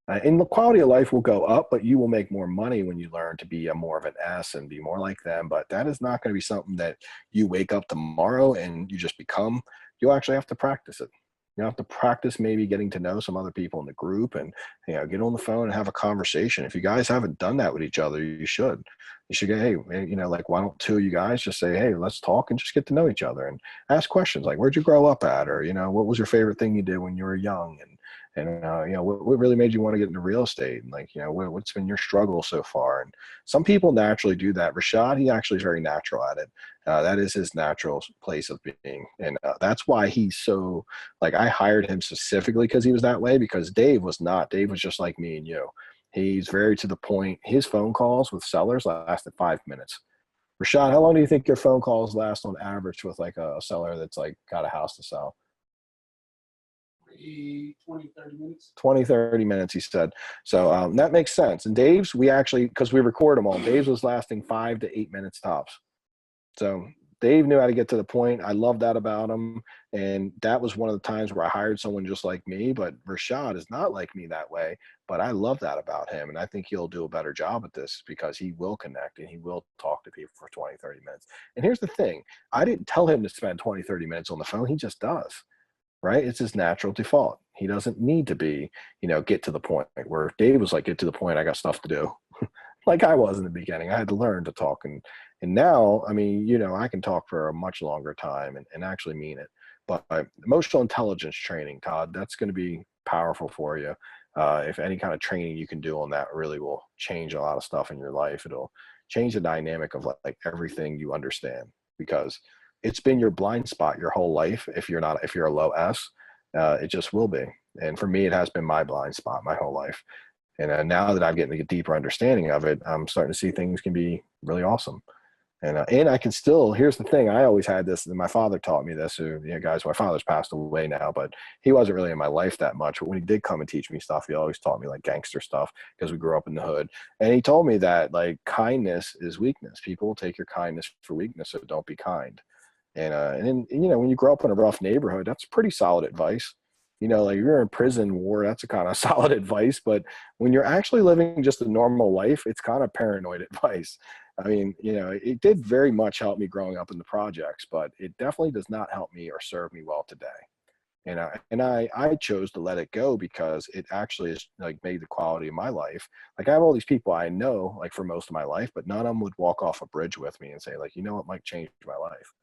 And the quality of life will go up, but you will make more money when you learn to be more of an S and be more like them. But that is not going to be something that you wake up tomorrow and you just become. You'll actually have to practice it. You have to practice maybe getting to know some other people in the group and, get on the phone and have a conversation. If you guys haven't done that with each other, you should. You should go, hey, like, why don't two of you guys just say, hey, let's talk and just get to know each other and ask questions like, where'd you grow up at? Or, what was your favorite thing you did when you were young? What really made you want to get into real estate? And like, what's been your struggle so far? And some people naturally do that. Rashad, he actually is very natural at it. That is his natural place of being. And that's why he's so, like, I hired him specifically because he was that way, because Dave was not. Dave was just like me and you. He's very to the point. His phone calls with sellers lasted 5 minutes. Rashad, how long do you think your phone calls last on average with like a seller that's like got a house to sell? 20, 30 minutes. 20, 30 minutes, he said. So that makes sense. And Dave's, we actually, because we record them all, Dave's was lasting 5 to 8 minutes tops. So Dave knew how to get to the point. I love that about him. And that was one of the times where I hired someone just like me, but Rashad is not like me that way. But I love that about him. And I think he'll do a better job at this because he will connect and he will talk to people for 20, 30 minutes. And here's the thing. I didn't tell him to spend 20, 30 minutes on the phone. He just does. Right? It's his natural default. He doesn't need to be, get to the point where Dave was like, get to the point, I got stuff to do. Like I was in the beginning. I had to learn to talk. And now, I mean, I can talk for a much longer time and actually mean it. But emotional intelligence training, Todd, that's going to be powerful for you. If any kind of training you can do on that really will change a lot of stuff in your life. It'll change the dynamic of like everything you understand, because it's been your blind spot your whole life. If you're a low S, it just will be. And for me, it has been my blind spot my whole life. And now that I'm getting a deeper understanding of it, I'm starting to see things can be really awesome. And I can still, here's the thing. I always had this, and my father taught me this. Guys, my father's passed away now, but he wasn't really in my life that much. But when he did come and teach me stuff, he always taught me like gangster stuff because we grew up in the hood. And he told me that like kindness is weakness. People will take your kindness for weakness, so don't be kind. And then, when you grow up in a rough neighborhood, that's pretty solid advice. Like you're in prison war, that's a kind of solid advice. But when you're actually living just a normal life, it's kind of paranoid advice. I mean, it did very much help me growing up in the projects, but it definitely does not help me or serve me well today. And I chose to let it go because it actually has like made the quality of my life. Like I have all these people I know like for most of my life, but none of them would walk off a bridge with me and say like, what, Mike changed my life.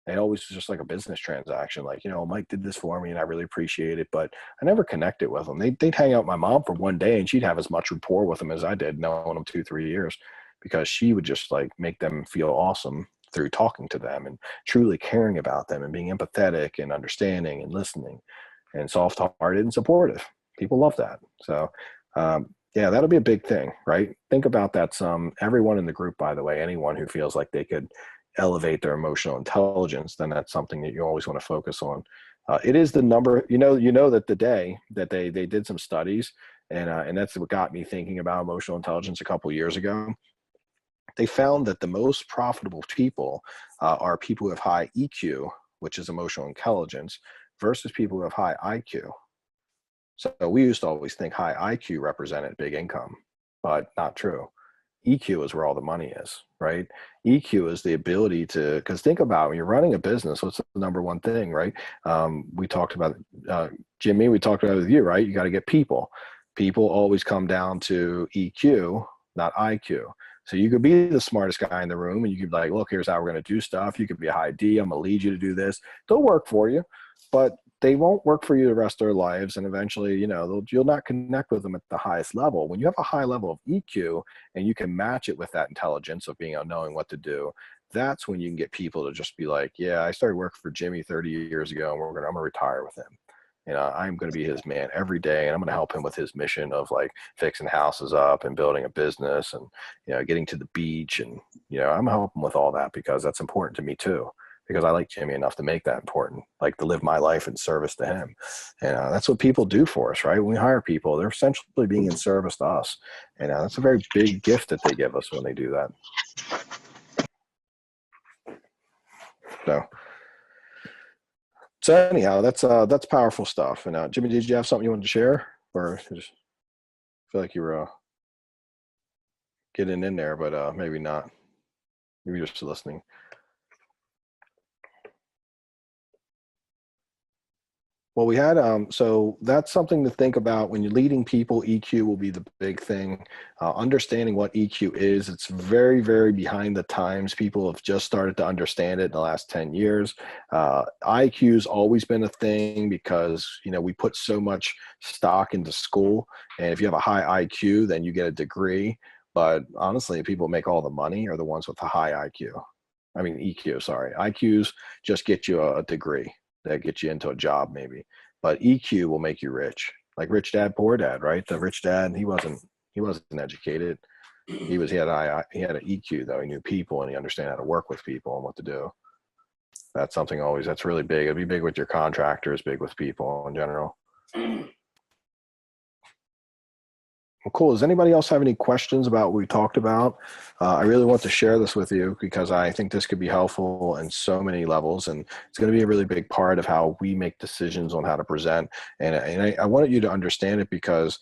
It always was just like a business transaction. Like, Mike did this for me and I really appreciate it, but I never connected with them. They'd hang out with my mom for one day and she'd have as much rapport with them as I did knowing them 2-3 years, because she would just like make them feel awesome through talking to them and truly caring about them and being empathetic and understanding and listening and soft-hearted and supportive. People love that. So, yeah, that'll be a big thing, right? Think about that some. Everyone in the group, by the way, anyone who feels like they could elevate their emotional intelligence, then that's something that you always want to focus on. It is the number, that the day that they did some studies, and that's what got me thinking about emotional intelligence a couple of years ago. They found that the most profitable people are people who have high EQ, which is emotional intelligence, versus people who have high IQ. So we used to always think high IQ represented big income, but not true. EQ is where all the money is, right? EQ is the ability to, because think about when you're running a business, what's the number one thing, right? We talked about, Jimmy, we talked about it with you, right? You got to get people. People always come down to EQ, not IQ. So you could be the smartest guy in the room and you could be like, look, here's how we're going to do stuff. You could be a high D. I'm going to lead you to do this. They'll work for you, but they won't work for you the rest of their lives. And eventually, you'll not connect with them at the highest level. When you have a high level of EQ and you can match it with that intelligence of being knowing what to do, that's when you can get people to just be like, yeah, I started working for Jimmy 30 years ago and I'm going to retire with him. I'm going to be his man every day. And I'm going to help him with his mission of like fixing houses up and building a business and, getting to the beach. And, I'm helping with all that because that's important to me too. Because I like Jimmy enough to make that important, like to live my life in service to him. And that's what people do for us, right? When we hire people, they're essentially being in service to us. And that's a very big gift that they give us when they do that. So anyhow, that's powerful stuff. And Jimmy, did you have something you wanted to share? Or just feel like you were getting in there, but maybe not. Maybe just listening. Well, we had so that's something to think about when you're leading people. EQ will be the big thing. Understanding what EQ is, it's very, very behind the times. People have just started to understand it in the last 10 years. IQ's always been a thing because, you know, we put so much stock into school, and if you have a high IQ, then you get a degree. But honestly, people make all the money are the ones with a high IQ. I mean, EQ, sorry. IQs just get you a degree that gets you into a job maybe, but EQ will make you rich. Like Rich Dad Poor Dad, right? The rich dad, he wasn't educated. He had an EQ though. He knew people and he understood how to work with people and what to do. That's something always that's really big. It'd be big with your contractors, big with people in general. Well, cool. Does anybody else have any questions about what we talked about? I really want to share this with you because I think this could be helpful in so many levels, and it's going to be a really big part of how we make decisions on how to present. And I wanted you to understand it because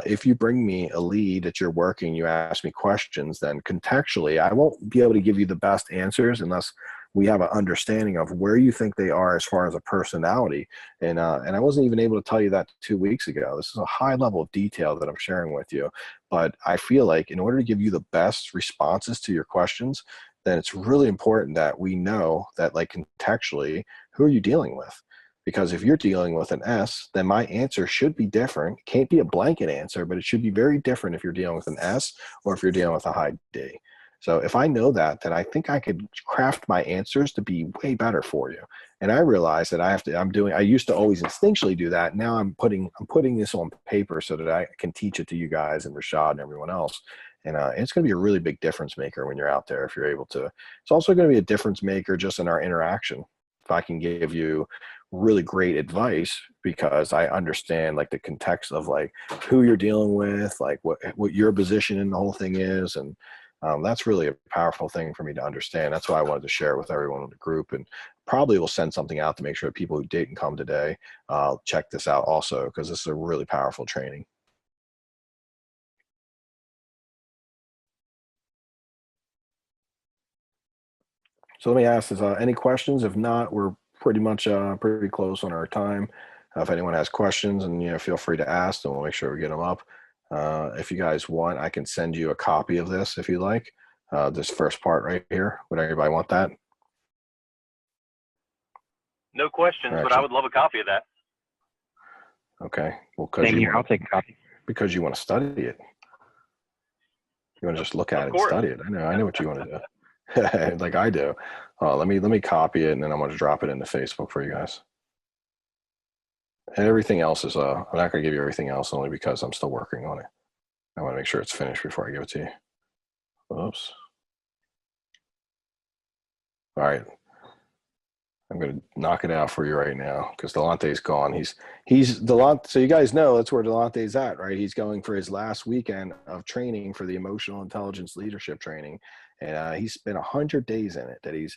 if you bring me a lead at your work and you ask me questions, then contextually, I won't be able to give you the best answers unless we have an understanding of where you think they are as far as a personality. And I wasn't even able to tell you that 2 weeks ago. This is a high level of detail that I'm sharing with you. But I feel like in order to give you the best responses to your questions, then it's really important that we know that, like, contextually, who are you dealing with? Because if you're dealing with an S, then my answer should be different. It can't be a blanket answer, but it should be very different if you're dealing with an S or if you're dealing with a high D. So if I know that, then I think I could craft my answers to be way better for you. And I realize that I used to always instinctually do that. Now I'm putting this on paper so that I can teach it to you guys and Rashad and everyone else. And it's going to be a really big difference maker when you're out there if you're able to. It's also going to be a difference maker just in our interaction. If I can give you really great advice because I understand like the context of like who you're dealing with, like what your position in the whole thing is, and that's really a powerful thing for me to understand. That's why I wanted to share it with everyone in the group, and probably will send something out to make sure people who didn't come today check this out also, because this is a really powerful training. So let me ask, is any questions? If not, we're pretty much pretty close on our time. If anyone has questions, and feel free to ask, and we'll make sure we get them up. If you guys want, I can send you a copy of this if you like. This first part right here. Would anybody want that? No questions, but I would love a copy of that. Okay. Well, I'll take a copy. Because you want to study it. You want to just look at it and study it. I know what you want to do. Like I do. Let me copy it, and then I'm going to drop it into Facebook for you guys. And everything else is, I'm not going to give you everything else only because I'm still working on it. I want to make sure it's finished before I give it to you. Oops. All right. I'm going to knock it out for you right now because Delante's gone. He's Delante. So you guys know that's where Delante's at, right? He's going for his last weekend of training for the emotional intelligence leadership training. And he's spent 100 days in it, that he's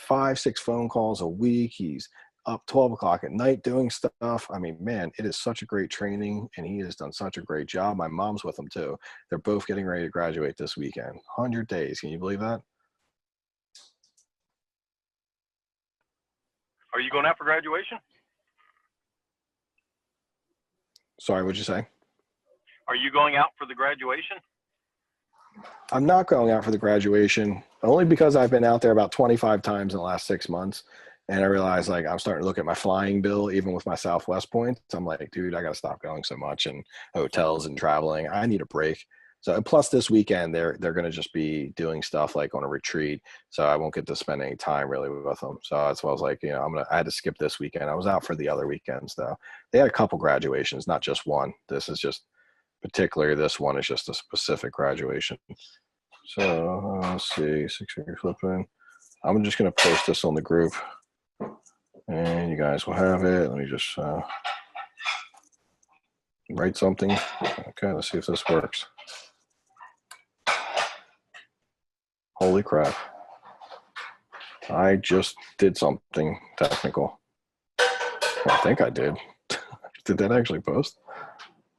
5-6 phone calls a week. He's up 12 o'clock at night doing stuff. I mean, man, it is such a great training, and he has done such a great job. My mom's with him too. They're both getting ready to graduate this weekend. 100 days. Can you believe that? Are you going out for graduation? Sorry, what'd you say? Are you going out for the graduation? I'm not going out for the graduation, only because I've been out there about 25 times in the last 6 months. And I realized, like, I'm starting to look at my flying bill, even with my Southwest points. I'm like, dude, I got to stop going so much, and hotels and traveling. I need a break. So plus this weekend, they're going to just be doing stuff like on a retreat. So I won't get to spend any time really with them. So that's why I was like, I had to skip this weekend. I was out for the other weekends though. They had a couple graduations, not just one. This is just particularly, this one is just a specific graduation. So let's see, 6-figure flipping. I'm just going to post this on the group, and you guys will have it. Let me just write something. Okay, let's see if this works. Holy crap. I just did something technical. I think I did. Did that actually post?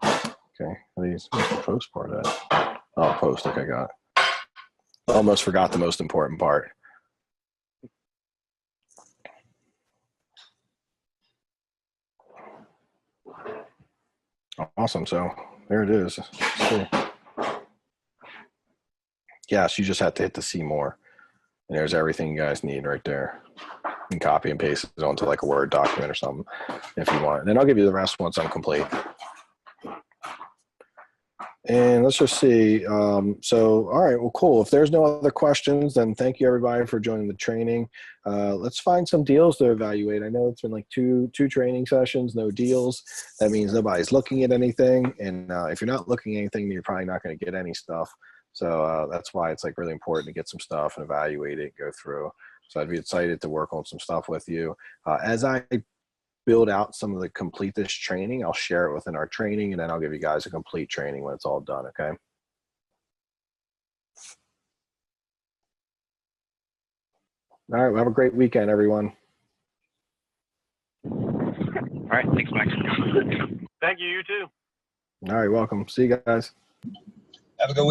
Okay, these the post part of that. Oh, post. Okay, got it. Almost forgot the most important part. Awesome. So there it is. Cool. Yes, you just have to hit the see more. And there's everything you guys need right there. You can copy and paste it onto like a Word document or something if you want. And then I'll give you the rest once I'm complete. And let's just see. So, all right, well, cool. If there's no other questions, then thank you everybody for joining the training. Let's find some deals to evaluate. I know it's been like two training sessions, no deals. That means nobody's looking at anything. And if you're not looking at anything, then you're probably not going to get any stuff. So that's why it's like really important to get some stuff and evaluate it, go through. So I'd be excited to work on some stuff with you. As I build out some of the complete this training, I'll share it within our training, and then I'll give you guys a complete training when it's all done, okay? All right, well, have a great weekend, everyone. All right, thanks, Max. Thank you. You too. All right, welcome. See you guys. Have a good week.